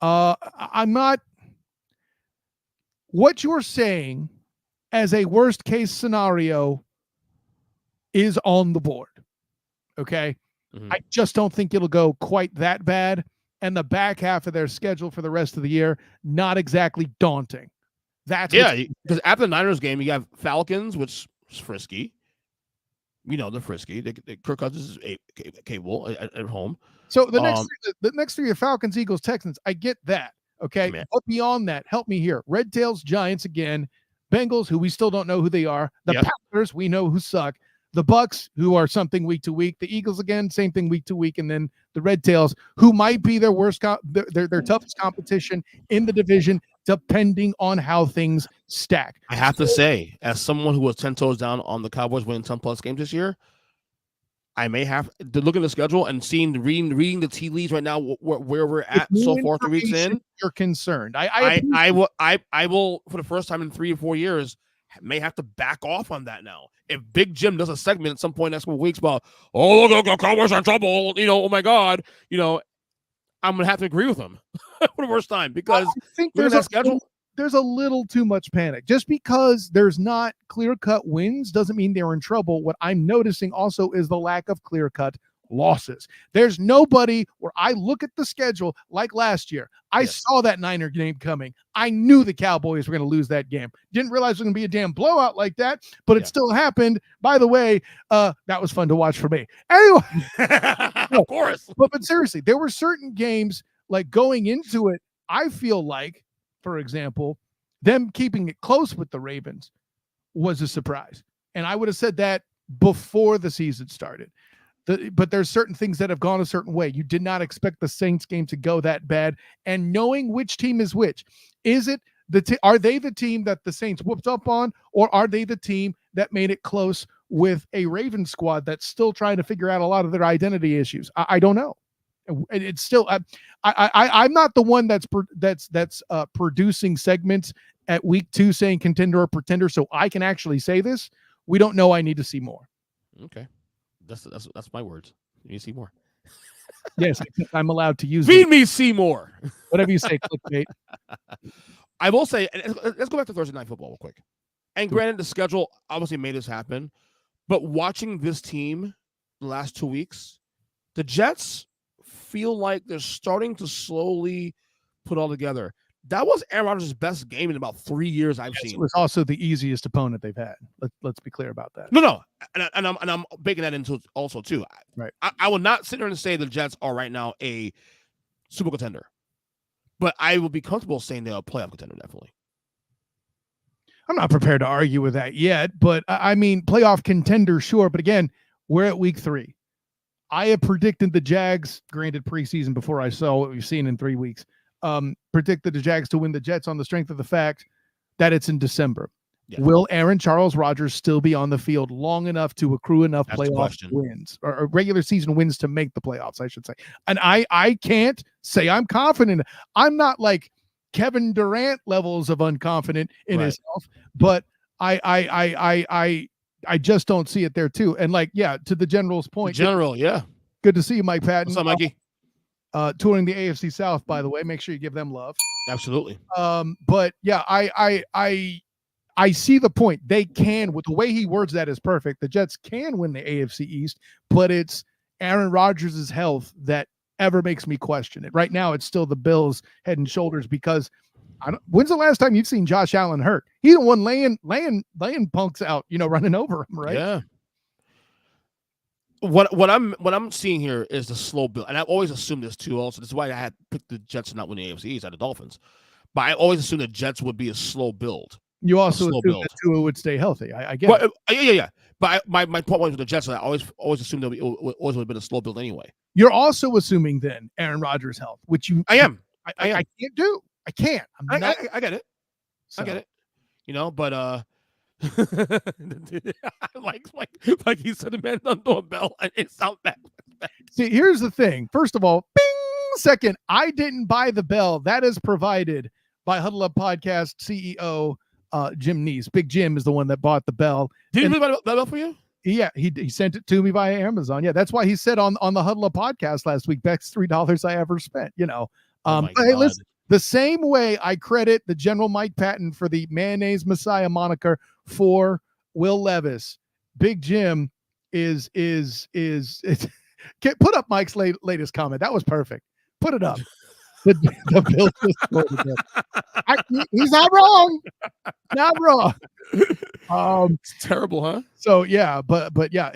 I'm not. What you're saying as a worst case scenario is on the board. Okay. I just don't think it'll go quite that bad. And the back half of their schedule for the rest of the year, not exactly daunting. Because after the Niners game, you have Falcons, which is frisky. They're frisky. Kirk Cousins is capable at home. So the next three are Falcons, Eagles, Texans. I get that. Okay. But beyond that, help me here. Red Tails, Giants again. Bengals, who we still don't know who they are. The Packers, we know who suck. The Bucks, who are something week to week. The Eagles, again, same thing week to week. And then the Red Tails, who might be their worst, their toughest competition in the division, depending on how things stack. I have to say, as someone who was 10 toes down on the Cowboys winning 10+ games this year, I may have to look at the schedule and reading the tea leaves right now where we're at so far 3 weeks in. You're concerned. I will for the first time in 3 or 4 years may have to back off on that now. If Big Jim does a segment at some point next couple weeks about look, the Cowboys are in trouble, oh my God, I'm gonna have to agree with him for the first time because I think there's a little too much panic. Just because there's not clear-cut wins doesn't mean they're in trouble. What I'm noticing also is the lack of clear-cut losses. There's nobody where I look at the schedule like last year. I saw that Niner game coming. I knew the Cowboys were going to lose that game. Didn't realize it was going to be a damn blowout like that, but it still happened. By the way, that was fun to watch for me. Anyway, of course. But seriously, there were certain games like going into it, I feel like, for example, them keeping it close with the Ravens was a surprise. And I would have said that before the season started. But there's certain things that have gone a certain way. You did not expect the Saints game to go that bad. And knowing which team is which, is it are they the team that the Saints whooped up on, or are they the team that made it close with a Ravens squad that's still trying to figure out a lot of their identity issues? I don't know. It's still I'm not the one that's producing segments at week 2 saying contender or pretender, so I can actually say this. We don't know. I need to see more. Okay. That's my words. You need to see more. Yes, I'm allowed to use Feed me Seymour. Whatever you say, clickbait. I will say, let's go back to Thursday Night Football real quick. And granted, the schedule obviously made this happen, but watching this team the last 2 weeks, the Jets feel like they're starting to slowly put all together. That was Aaron Rodgers' best game in about 3 years I've seen. It was also the easiest opponent they've had. Let's be clear about that. No, and I'm baking that into also too. Right. I will not sit there and say the Jets are right now a Super contender, but I will be comfortable saying they're a playoff contender. Definitely. I'm not prepared to argue with that yet, but I mean playoff contender, sure. But again, we're at week 3. I have predicted the Jags, granted preseason before I saw what we've seen in 3 weeks. Predicted the Jags to win the Jets on the strength of the fact that it's in December. Yeah. Will Aaron Charles Rodgers still be on the field long enough to accrue enough playoff wins or regular season wins to make the playoffs, I should say? And I can't say I'm confident. I'm not like Kevin Durant levels of unconfident in himself, but I just don't see it there too. And to the general's point. Good to see you, Mike Patton. What's up, Mikey? Touring the AFC South, by the way. Make sure you give them love. Absolutely. But yeah, I see the point. They can, with the way he words that is perfect. The Jets can win the AFC East, but it's Aaron Rodgers' health that ever makes me question it. Right now, it's still the Bills head and shoulders because when's the last time you've seen Josh Allen hurt? He's the one laying punks out, running over him, right? Yeah. What I'm seeing here is the slow build, and I've always assumed this too. Also, this is why I had picked the Jets to not win the AFC East out of the Dolphins. But I always assumed the Jets would be a slow build. You also assumed that Tua would stay healthy. I get it. Yeah. But my point was with the Jets. I always assumed that it always would have been a slow build anyway. You're also assuming then Aaron Rodgers' health, which I am. I can't do. I can't. I get it. So. I get it. But like he said, the man done a bell and it sounds bad. See, here's the thing. First of all, bing. Second, I didn't buy the bell. That is provided by Huddle Up Podcast CEO Jim Neese. Big Jim is the one that bought the bell. Did he really buy the bell for you? Yeah, he sent it to me via Amazon. Yeah, that's why he said on the Huddle Up Podcast last week, best $3 I ever spent. Hey, listen, the same way I credit the General Mike Patton for the Mayonnaise Messiah moniker for Will Levis, Big Jim is put up Mike's latest comment. That was perfect. Put it up. The Bills just scored again. He's not wrong. Not wrong. It's terrible, huh? So yeah, but yeah,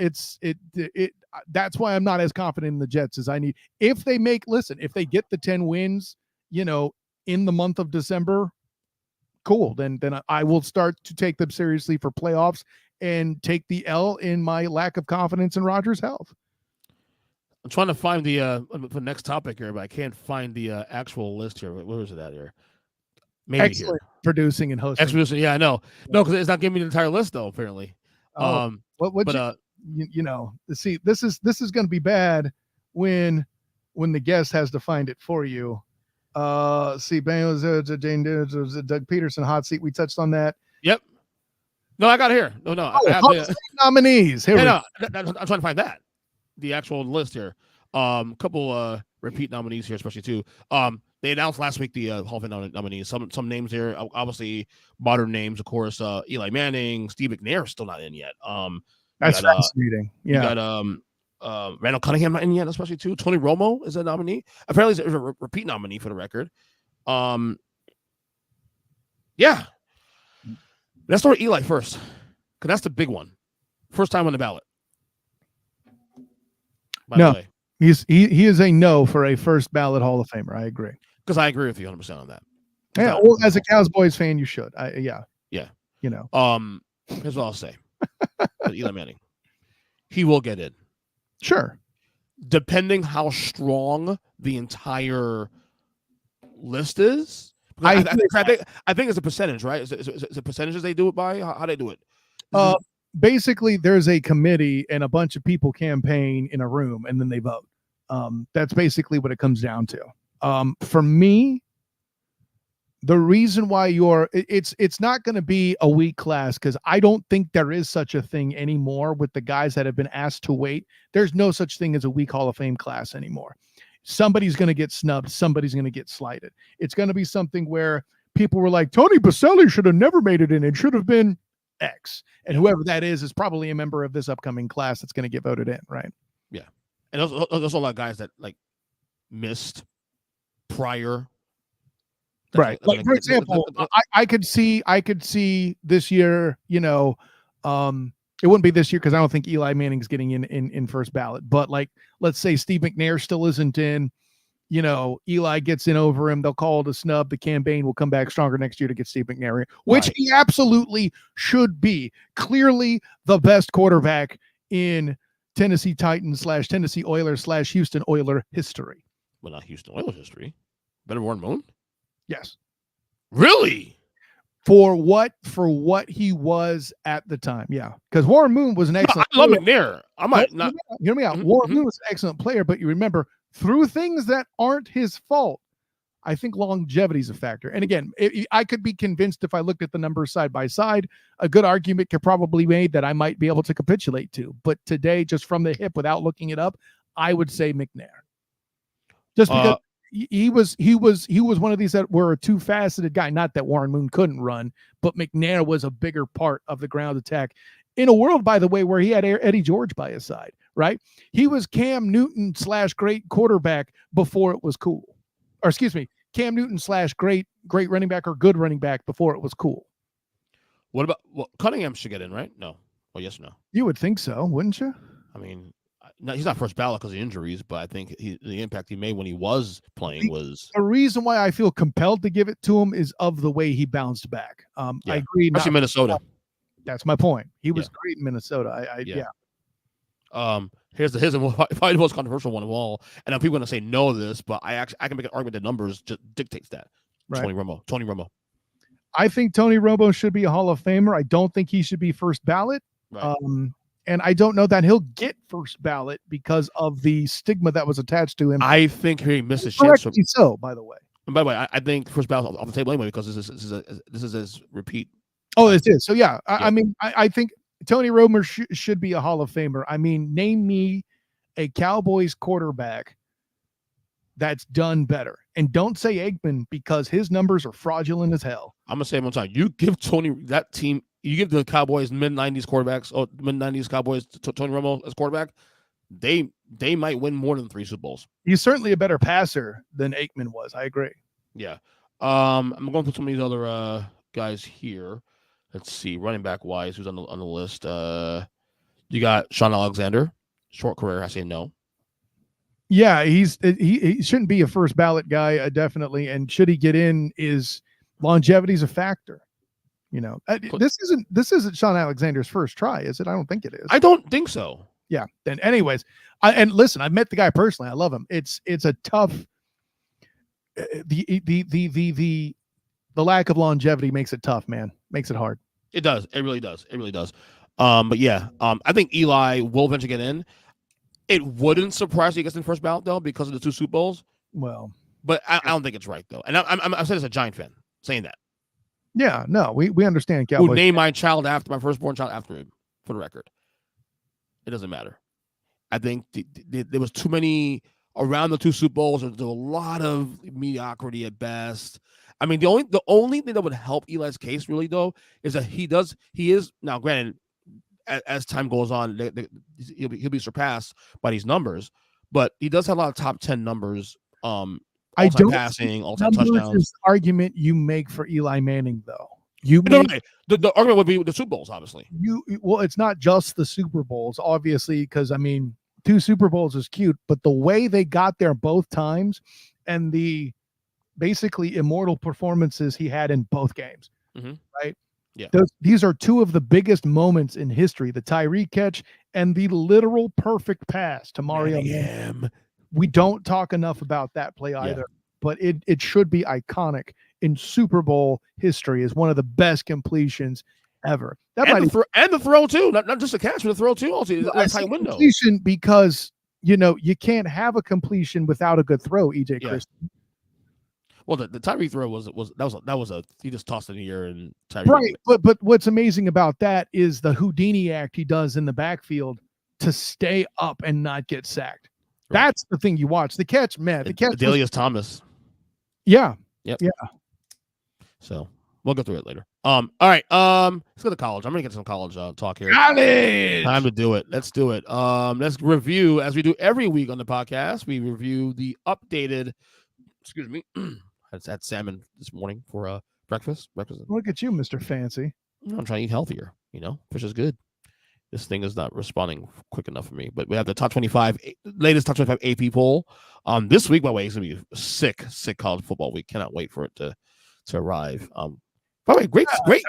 that's why I'm not as confident in the Jets as I need. If they get the 10 wins, in the month of December, cool. Then I will start to take them seriously for playoffs and take the L in my lack of confidence in Rodgers' health. I'm trying to find the next topic here, but I can't find the actual list here. Where is it at here? Maybe Excellent here. Producing and hosting. Producing, yeah, I know. No, because it's not giving me the entire list though. Apparently. See, this is going to be bad when the guest has to find it for you. See, Bengals, Jayden Daniels, Doug Pederson, hot seat. We touched on that. Yep. No, I got it here. No, I have the nominees. Here I'm trying to find that. The actual list here. Couple repeat nominees here, especially too. They announced last week the Hall of Fame nominees. Some names here, obviously modern names, of course. Eli Manning, Steve McNair still not in yet. That's fascinating. Yeah. You got Randall Cunningham not in yet, especially too. Tony Romo is a nominee. Apparently, he's a repeat nominee for the record. Yeah. Let's start with Eli first, because that's the big one. First time on the ballot. No, he is a no for a first ballot Hall of Famer. I agree. Because I agree with you 100% on that. Yeah, well, as a Cowboys fan, you should. Yeah. Here's what I'll say. Eli Manning, he will get in. Sure. Depending how strong the entire list is. I think it's a percentage, right? Is it percentages they do it by? How they do it? Basically, there's a committee and a bunch of people campaign in a room, and then they vote. That's basically what it comes down to. For me, the reason why it's not going to be a weak class, because I don't think there is such a thing anymore with the guys that have been asked to wait. There's no such thing as a weak Hall of Fame class anymore. Somebody's going to get snubbed. Somebody's going to get slighted. It's going to be something where people were like, Tony Baselli should have never made it in. It should have been X. And whoever that is probably a member of this upcoming class that's going to get voted in, right? Yeah. And there's a lot of guys that like missed prior. Right. Like, for example, I could see this year, it wouldn't be this year because I don't think Eli Manning's getting in first ballot. But like, let's say Steve McNair still isn't in, Eli gets in over him. They'll call it a snub. The campaign will come back stronger next year to get Steve McNair in, which he absolutely should be. Clearly the best quarterback in Tennessee Titans / Tennessee Oilers / Houston Oiler history. Well, not Houston Oilers history. Better Warren Moon? Yes. Really? For what he was at the time, yeah. Because Warren Moon was an excellent I love McNair. I might not hear me out. Warren Moon was an excellent player, but you remember, through things that aren't his fault, I think longevity is a factor. And again, I could be convinced if I looked at the numbers side by side, a good argument could probably be made that I might be able to capitulate to. But today, just from the hip without looking it up, I would say McNair. Just because he was one of these that were a two-faceted guy. Not that Warren Moon couldn't run, but McNair was a bigger part of the ground attack in a world, by the way, where he had Eddie George by his side, right? He was Cam Newton / great quarterback before it was cool. Or excuse me, Cam Newton / great running back or good running back before it was cool. What about Cunningham should get in, right? No. Or yes or no? You would think so, wouldn't you? I mean, no, he's not first ballot because of injuries, but I think the impact he made when he was playing was... The reason why I feel compelled to give it to him is of the way he bounced back. I agree. Especially Minnesota. That's my point. He was great in Minnesota. Here's probably the most controversial one of all. And people are going to say no to this, but I can make an argument that numbers just dictates that. Right. Tony Romo. I think Tony Romo should be a Hall of Famer. I don't think he should be first ballot. Right. And I don't know that he'll get first ballot because of the stigma that was attached to him. I think he missed a chance. So, by the way. And by the way, I think first ballot off the table anyway because this is his repeat. Oh, this is. So, yeah. I mean, I think Tony Romo should be a Hall of Famer. I mean, name me a Cowboys quarterback that's done better. And don't say Aikman because his numbers are fraudulent as hell. I'm going to say it one time. You give that team, you give the Cowboys mid-90s quarterbacks, or mid-90s Cowboys to Tony Romo as quarterback, they might win more than 3 Super Bowls. He's certainly a better passer than Aikman was. I agree. Yeah. I'm going through some of these other guys here. Let's see. Running back wise, who's on the list? You got Sean Alexander. Short career. I say no. Yeah, he shouldn't be a first ballot guy, definitely. And should he get in, is longevity's a factor. You know, this isn't Sean Alexander's first try, is it? I don't think it is. I don't think so. Yeah. And anyways, and listen, I've met the guy personally. I love him. It's a tough. The lack of longevity makes it tough, man. Makes it hard. It does. It really does. It really does. But yeah, I think Eli will eventually get in. It wouldn't surprise me he gets in first ballot though because of the 2 Super Bowls. Well, but I don't think it's right though. And I'm saying as a Giant fan saying that. Yeah, no, we understand. Cowboys. Who named my child after my firstborn child after him? For the record, it doesn't matter. I think there was too many around the 2 Super Bowls. There was a lot of mediocrity at best. I mean, the only thing that would help Eli's case really though is that he is now granted. As time goes on, he'll be surpassed by these numbers, but he does have a lot of top 10 numbers. All-time passing, all-time touchdowns. Is the argument you make for Eli Manning, though. The argument would be the Super Bowls, obviously. Well, it's not just the Super Bowls, obviously, because I mean, 2 Super Bowls is cute, but the way they got there both times and the basically immortal performances he had in both games, right? Yeah, these are 2 of the biggest moments in history: the Tyree catch and the literal perfect pass to Mario Manning. We don't talk enough about that play either, but it should be iconic in Super Bowl history as one of the best completions ever. And the throw too, not just a catch, but the throw too. Also, a tight window. Completion, because you can't have a completion without a good throw. EJ Christian. Well, the Tyree throw was he just tossed it in the air and Tyree. Right, but what's amazing about that is the Houdini act he does in the backfield to stay up and not get sacked. Right. That's the thing you watch. The catch, man. The catch. Adelius Thomas. Yeah. Yep. Yeah. So we'll go through it later. All right. Let's go to college. I'm gonna get some college talk here. College. Time to do it. Let's do it. Let's review, as we do every week on the podcast. We review the updated. Excuse me. I had salmon this morning for breakfast. Look at you, Mr. Fancy. I'm trying to eat healthier. Fish is good. This thing is not responding quick enough for me. But we have the latest top 25 AP poll. This week, by the way, it's gonna be a sick college football week. Cannot wait for it to arrive. By the way,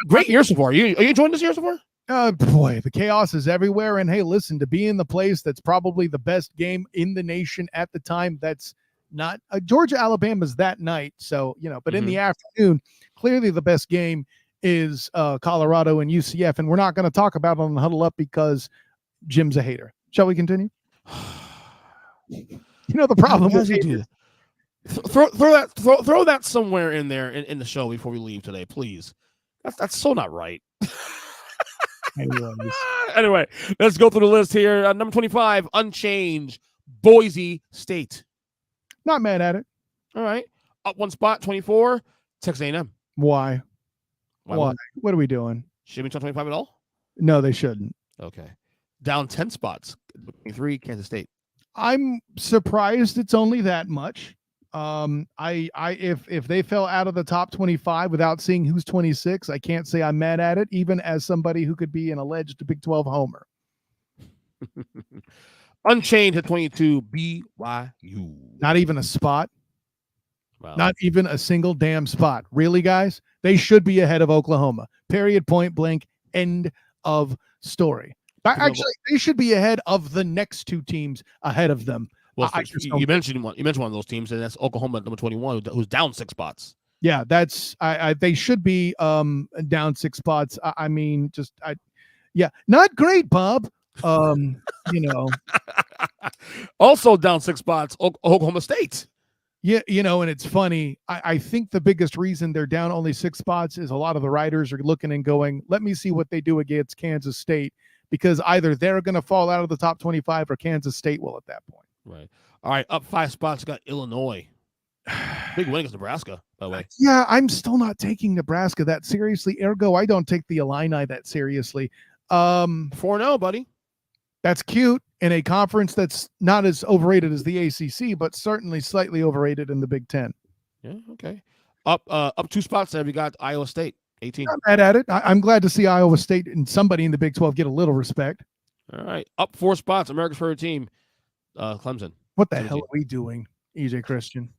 great year so far. Are you enjoying this year so far? Boy, the chaos is everywhere. And hey, listen, to be in the place that's probably the best game in the nation at the time, that's not Georgia, Alabama's that night. So, but in the afternoon, clearly the best game is Colorado and UCF. And we're not going to talk about it on the Huddle Up because Jim's a hater. Shall we continue? The problem with throw that somewhere in there in the show before we leave today, please. That's so not right. Anyway, let's go through the list here. Number 25, unchanged, Boise State. Not mad at it. All right. Up 1 spot, 24, Texas A&M. Why? What are we doing? Should we top 25 at all? No, they shouldn't. Okay. Down 10 spots, 23, Kansas State. I'm surprised it's only that much. If they fell out of the top 25 without seeing who's 26, I can't say I'm mad at it, even as somebody who could be an alleged Big 12 homer. Unchained at 22, BYU. Not even a spot. Wow. Not even a single damn spot. Really, guys? They should be ahead of Oklahoma. Period, point blank, end of story. Actually, they should be ahead of the next 2 teams ahead of them. Well, you mentioned one of those teams, and that's Oklahoma, number 21, who's down 6 spots. Yeah, that's they should be down 6 spots. Yeah, not great, Bob. You know, Also down 6 spots, Oklahoma State. yeah, and it's funny. I think the biggest reason they're down only 6 spots is a lot of the writers are looking and going, let me see what they do against Kansas State, because either they're going to fall out of the top 25 or Kansas State will at that point. Right. All right, up 5 spots, got Illinois. Big win against Nebraska, by the way. Yeah, I'm still not taking Nebraska that seriously. Ergo, I don't take the Illini that seriously. 4-0, buddy. That's cute in a conference that's not as overrated as the ACC, but certainly slightly overrated in the Big Ten. Yeah, okay. Up 2 spots there, we got Iowa State, 18. Not mad at it. I'm glad to see Iowa State and somebody in the Big 12 get a little respect. All right, up 4 spots, America's favorite team, Clemson. What the 17. hell are we doing, EJ Christian?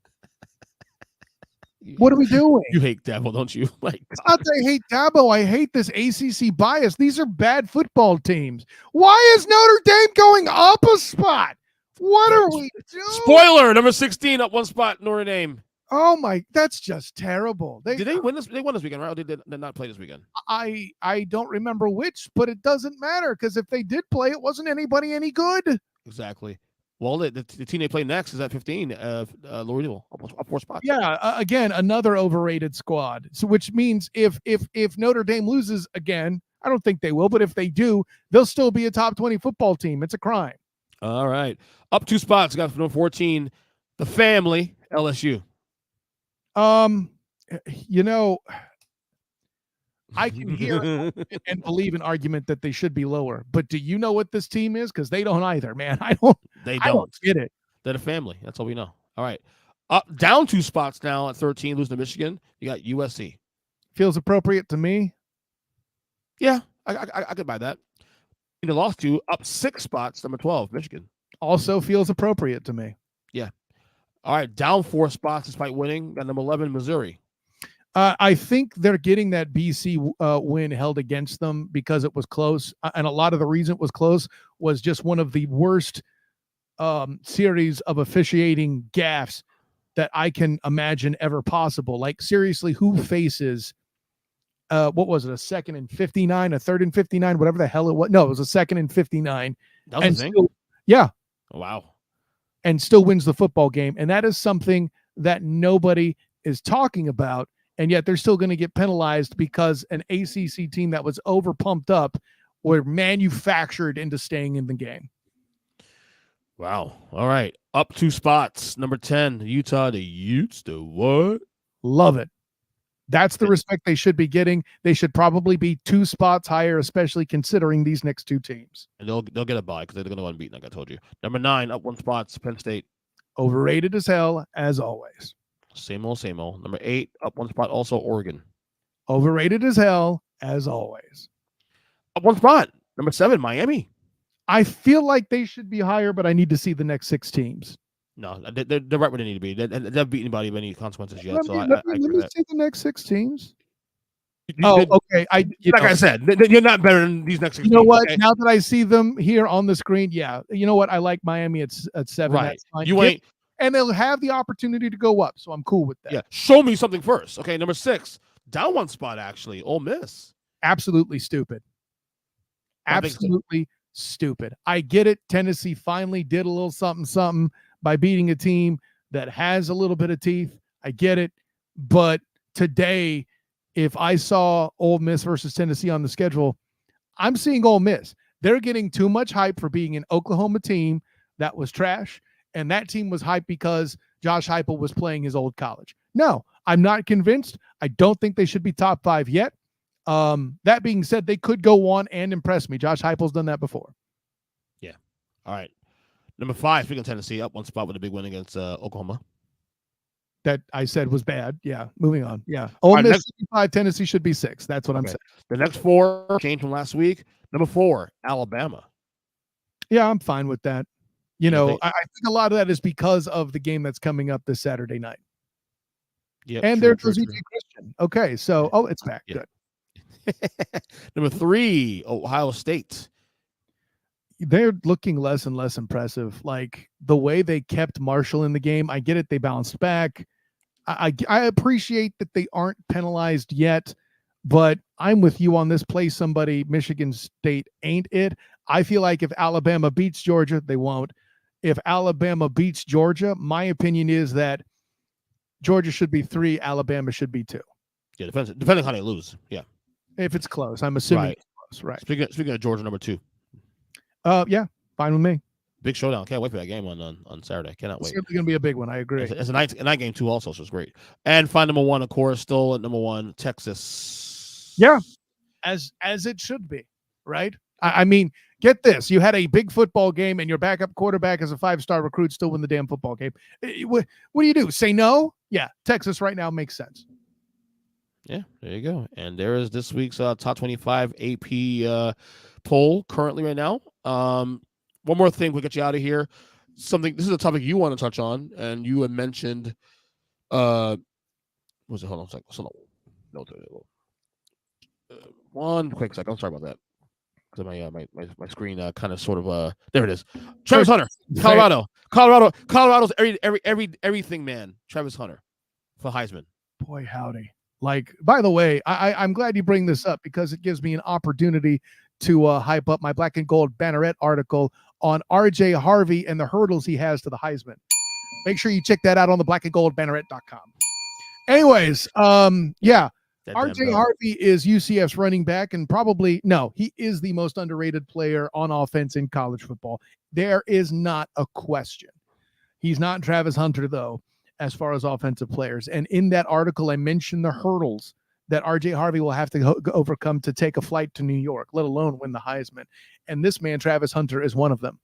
What are we doing? You hate Dabo, don't you? It's not that I hate Dabo. I hate this ACC bias. These are bad football teams. Why is Notre Dame going up a spot? What are we doing? Spoiler, number 16, up 1 spot, Notre Dame. Oh my, that's just terrible. Did they win this? They won this weekend, right? Or did they not play this weekend? I don't remember which, but it doesn't matter because if they did play, it wasn't anybody any good. Exactly. Well, the team they play next is at 15, Louisville, up 4 spots. Yeah, again, another overrated squad. So, which means if Notre Dame loses again, I don't think they will, but if they do, they'll still be a top 20 football team. It's a crime. All right, up 2 spots. Got number 14, the family, LSU. I can hear and believe an argument that they should be lower, but do you know what this team is? Because they don't either, man. I don't get it. They're the family. That's all we know. All right, down 2 spots now at 13, losing to Michigan. You got USC. Feels appropriate to me. Yeah, I could buy that. They lost to up 6 spots, number 12, Michigan. Also feels appropriate to me. Yeah. All right, down 4 spots despite winning. Got number 11, Missouri. I think they're getting that BC win held against them because it was close. And a lot of the reason it was close was just one of the worst series of officiating gaffes that I can imagine ever possible. Like, seriously, who faces, what was it, a 2nd and 59, a 3rd and 59, whatever the hell it was? No, it was a 2nd and 59. That was the thing? Still, yeah. Oh, wow. And still wins the football game. And that is something that nobody is talking about. And yet they're still going to get penalized because an ACC team that was over pumped up were manufactured into staying in the game. Wow. All right. Up 2 spots. Number 10, Utah. The Utes. The what? Love it. That's the respect they should be getting. They should probably be 2 spots higher, especially considering these next 2 teams. And they'll get a bye because they're going to go unbeaten, like I told you. Number 9, up 1 spot, Penn State. Overrated as hell, as always. Same old, same old. Number 8, up 1 spot, also Oregon. Overrated as hell, as always. Up 1 spot. Number 7, Miami. I feel like they should be higher, but I need to see the next 6 teams. No, they're right where they need to be. They haven't beaten anybody of any consequences yet. Let me agree see the next 6 teams. Okay. I said, you're not better than these next 6 teams. You know what? Okay? Now that I see them here on the screen, yeah. You know what? I like Miami at 7. Right. That's fine. You ain't. And they'll have the opportunity to go up, so I'm cool with that. Yeah. Show me something first. Okay, number 6, down 1 spot, actually. Ole Miss. Absolutely stupid. Absolutely stupid. I get it. Tennessee finally did a little something by beating a team that has a little bit of teeth. I get it. But today, if I saw Ole Miss versus Tennessee on the schedule, I'm seeing Ole Miss. They're getting too much hype for being an Oklahoma team that was trash. And that team was hyped because Josh Heupel was playing his old college. No, I'm not convinced. I don't think they should be top 5 yet. That being said, they could go on and impress me. Josh Heupel's done that before. Yeah. All right. Number 5, speaking of Tennessee, up 1 spot with a big win against Oklahoma. That I said was bad. Yeah. Moving on. Yeah. Ole Miss 5, Tennessee should be 6. That's what I'm saying. The next 4 came from last week. Number 4, Alabama. Yeah, I'm fine with that. I think a lot of that is because of the game that's coming up this Saturday night. Yeah, and there's EJ Christian. Okay, so it's back. Yeah. Good. Number 3, Ohio State. They're looking less and less impressive. Like the way they kept Marshall in the game, I get it. They bounced back. I appreciate that they aren't penalized yet, but I'm with you on this. Play somebody. Michigan State ain't it. I feel like if Alabama beats Georgia, they won't. If Alabama beats Georgia, my opinion is that Georgia should be 3, Alabama should be 2. Yeah, depending how they lose. Yeah. If it's close, I'm assuming Right. it's close, right? Speaking of Georgia, number 2. Yeah, fine with me. Big showdown. Can't wait for that game on Saturday. Cannot wait. It's certainly going to be a big one. I agree. It's a night game too, also, so it's great. And find number 1, of course, still at number 1, Texas. Yeah, as it should be, right? I mean, get this: you had a big football game, and your backup quarterback is a 5-star recruit, still win the damn football game. What do you do? Say no? Yeah, Texas right now makes sense. Yeah, there you go. And there is this week's top 25 AP poll currently right now. One more thing, we'll get you out of here. This is a topic you want to touch on, and you had mentioned. Hold on a second. No, one quick second. I'm sorry about that. Because my screen kind of sort of there it is. Travis Hunter, Colorado's everything man. Travis Hunter for Heisman. Boy, howdy. Like, by the way, I'm glad you bring this up because it gives me an opportunity to hype up my Black and Gold Banneret article on RJ Harvey and the hurdles he has to the Heisman. Make sure you check that out on the blackandgoldbanneret.com. Anyways, yeah, RJ Harvey is UCF's running back, and he is the most underrated player on offense in college football. There is not a question. He's not Travis Hunter, though, as far as offensive players. And in that article, I mentioned the hurdles that RJ Harvey will have to overcome to take a flight to New York, let alone win the Heisman. And this man, Travis Hunter, is one of them.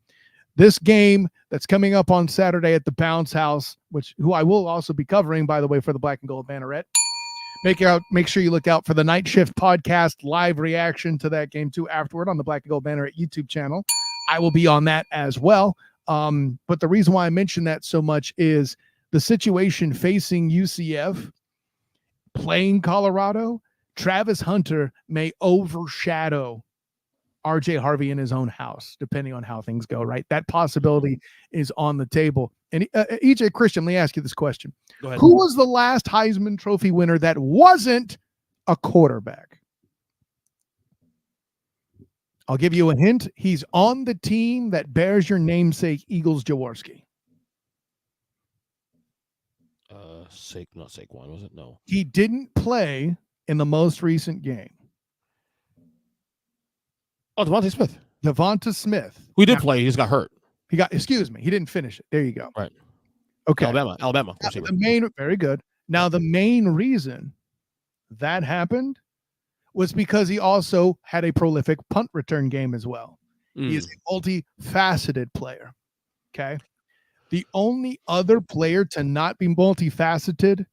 This game that's coming up on Saturday at the Bounce House, who I will also be covering, by the way, for the Black and Gold Banneret. Make sure you look out for the Night Shift podcast live reaction to that game too afterward on the Black and Gold Banneret YouTube channel. I will be on that as well. But the reason why I mention that so much is the situation facing UCF playing Colorado. Travis Hunter may overshadow RJ Harvey in his own house, depending on how things go, right? That possibility is on the table. And EJ Christian, let me ask you this question. Go ahead. Who was the last Heisman Trophy winner that wasn't a quarterback? I'll give you a hint. He's on the team that bears your namesake, Eagles Jaworski. Not Saquon, was it? No. He didn't play in the most recent game. Oh, Devonta Smith. Who did play? He just got hurt. He didn't finish it. There you go. Right. Okay. Alabama. Very good. Now, the main reason that happened was because he also had a prolific punt return game as well. He is a multifaceted player. Okay. The only other player to not be multifaceted,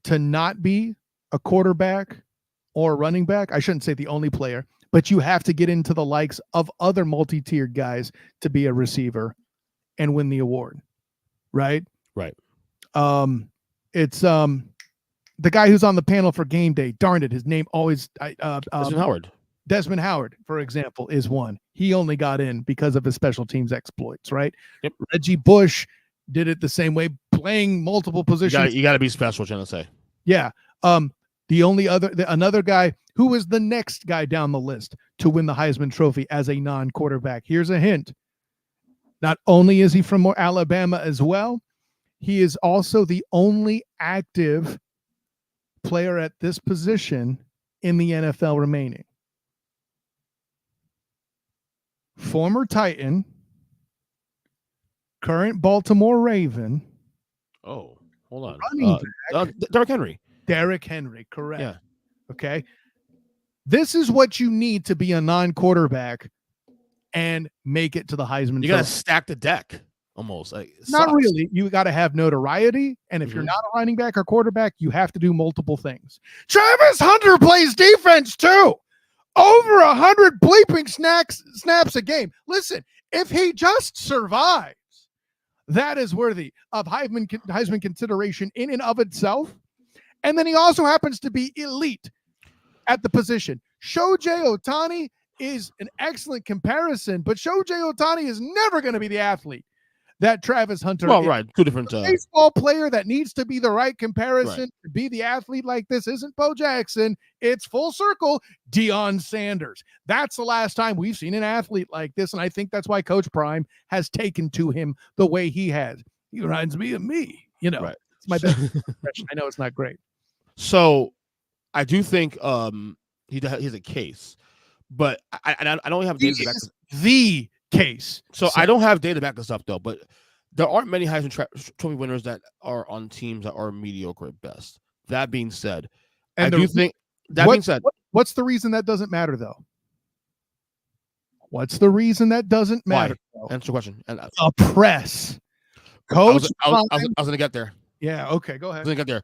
to not be a quarterback or a running back, I shouldn't say the only player, but you have to get into the likes of other multi-tiered guys to be a receiver and win the award. Right? Right. It's the guy who's on the panel for game day. Darn it. His name always, Desmond Howard, for example, is one. He only got in because of his special teams exploits, right? Yep. Reggie Bush did it the same way, playing multiple positions. You got to be special, trying to say. Yeah. Another guy who was the next guy down the list to win the Heisman Trophy as a non-quarterback. Here's a hint. Not only is he from Alabama as well, he is also the only active player at this position in the NFL remaining. Former Titan, current Baltimore Raven. Oh, hold on. Running back. Derrick Henry. Derrick Henry, correct. Yeah. Okay. This is what you need to be a non-quarterback and make it to the Heisman. You got to stack the deck almost. Not really. You got to have notoriety. And if you're not a running back or quarterback, you have to do multiple things. Travis Hunter plays defense too. Over 100 bleeping snaps a game. Listen, if he just survives, that is worthy of Heisman consideration in and of itself. And then he also happens to be elite at the position. Shohei Ohtani is an excellent comparison, but Shohei Ohtani is never going to be the athlete that Travis Hunter Well, is. right, two different. The baseball player that needs to be the right comparison Right. to be the athlete like this isn't Bo Jackson. It's full circle, Deion Sanders. That's the last time we've seen an athlete like this, and I think that's why Coach Prime has taken to him the way he has. He reminds me of me, Right. It's my best impression. I know it's not great. So, I do think he has a case, but I don't have data to back the case. So I don't have data to back this up though, but there aren't many Heisman Trophy winners that are on teams that are mediocre at best. That being said, and I do think being said, what's the reason that doesn't matter though? What's the reason that doesn't matter? Answer the question. And the press. Coach, I was going to get there. Yeah. Okay. Go ahead. I was going to get there.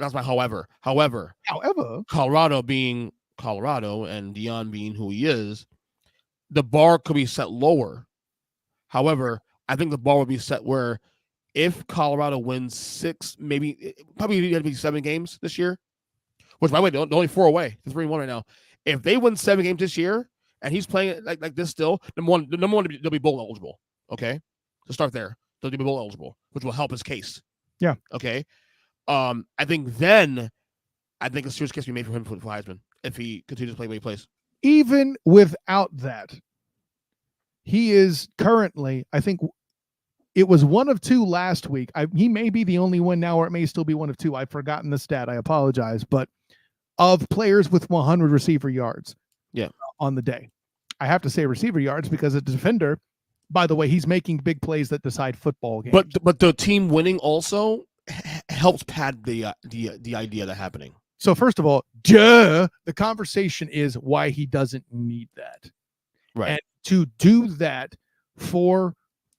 That's my however. However, Colorado being Colorado and Deion being who he is, the bar could be set lower. However, I think the bar would be set where if Colorado wins 6, probably had to be 7 games this year, which by the way, they're only 4 away. They're 3-1 right now. If they win 7 games this year and he's playing it like this still, number one, they'll be bowl eligible. Okay, to start there, they'll be bowl eligible, which will help his case. Yeah. Okay. I think a serious case will be made for him for Heisman if he continues to play the way he plays. Even without that, he is currently, I think it was 1 of 2 last week. He may be the only one now, or it may still be 1 of 2. I've forgotten the stat. I apologize. But of players with 100 receiver yards on the day. I have to say receiver yards because a defender, by the way, he's making big plays that decide football games. But the team winning also helps pad the idea that happening. So first of all, the conversation is why he doesn't need that. Right. And to do that for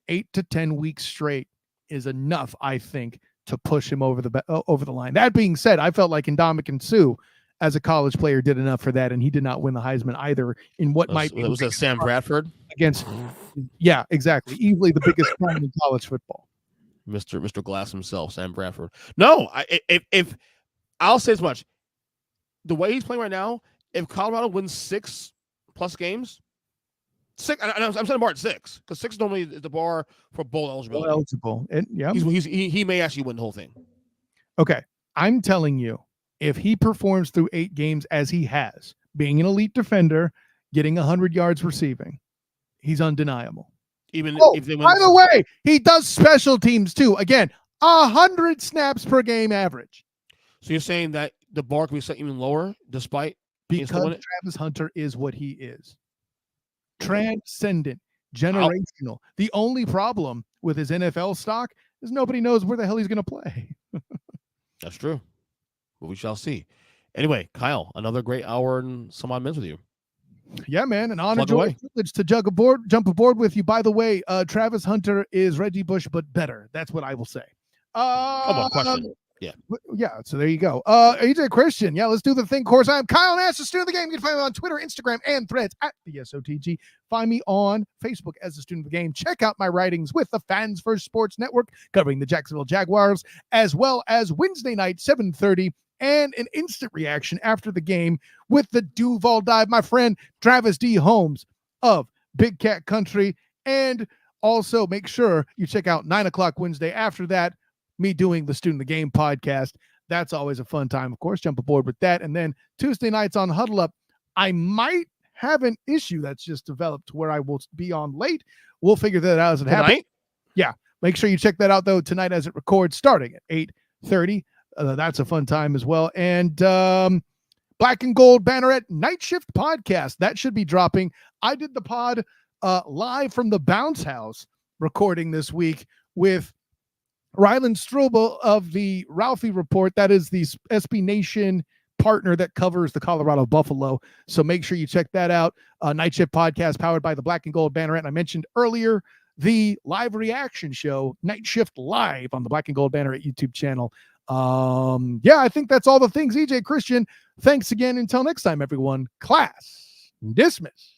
8 to 10 weeks straight is enough, I think, to push him over the line. That being said, I felt like Ndamukong Suh, as a college player, did enough for that, and he did not win the Heisman either in what might be. Was that Sam Bradford? Yeah, exactly. Easily the biggest crime in college football. Mr. Glass himself, Sam Bradford. No, if I'll say as much. The way he's playing right now, if Colorado wins 6+ games, 6. I'm setting the bar at 6 because 6 normally is the bar for bowl eligibility. And yeah, he may actually win the whole thing. Okay, I'm telling you, if he performs through 8 games as he has, being an elite defender, getting 100 yards receiving, he's undeniable. Even if they win. By the way, he does special teams too. Again, 100 snaps per game average. So you're saying that the bar can be set even lower despite because Travis Hunter is what he is. Transcendent, generational. The only problem with his NFL stock is nobody knows where the hell he's going to play. That's true. But we shall see. Anyway, Kyle, another great hour and some odd minutes with you. Yeah, man. An honor, joy, privilege to jump aboard with you. By the way, Travis Hunter is Reggie Bush, but better. That's what I will say. Question. Yeah, so there you go. EJ Christian. Yeah, let's do the thing. Of course, I'm Kyle Nash, the student of the game. You can find me on Twitter, Instagram, and Threads at the SOTG. Find me on Facebook as the student of the game. Check out my writings with the Fans First Sports Network covering the Jacksonville Jaguars, as well as Wednesday night, 7:30, and an instant reaction after the game with the Duval Dive, my friend Travis D. Holmes of Big Cat Country. And also make sure you check out 9 o'clock Wednesday after that, me doing the Student of the Game podcast. That's always a fun time, of course. Jump aboard with that. And then Tuesday nights on Huddle Up, I might have an issue that's just developed where I will be on late. We'll figure that out as it happens. Yeah. Make sure you check that out, though, tonight as it records, starting at 8:30. That's a fun time as well. And Black and Gold Banneret Night Shift podcast. That should be dropping. I did the pod live from the Bounce House recording this week with Ryland Strobel of the Ralphie Report. That is the SB Nation partner that covers the Colorado Buffalo. So make sure you check that out. Night Shift podcast powered by the Black and Gold Banneret. And I mentioned earlier the live reaction show, Night Shift Live, on the Black and Gold Banneret YouTube channel. Yeah, I think that's all the things. EJ Christian, thanks again. Until next time, everyone. Class dismissed.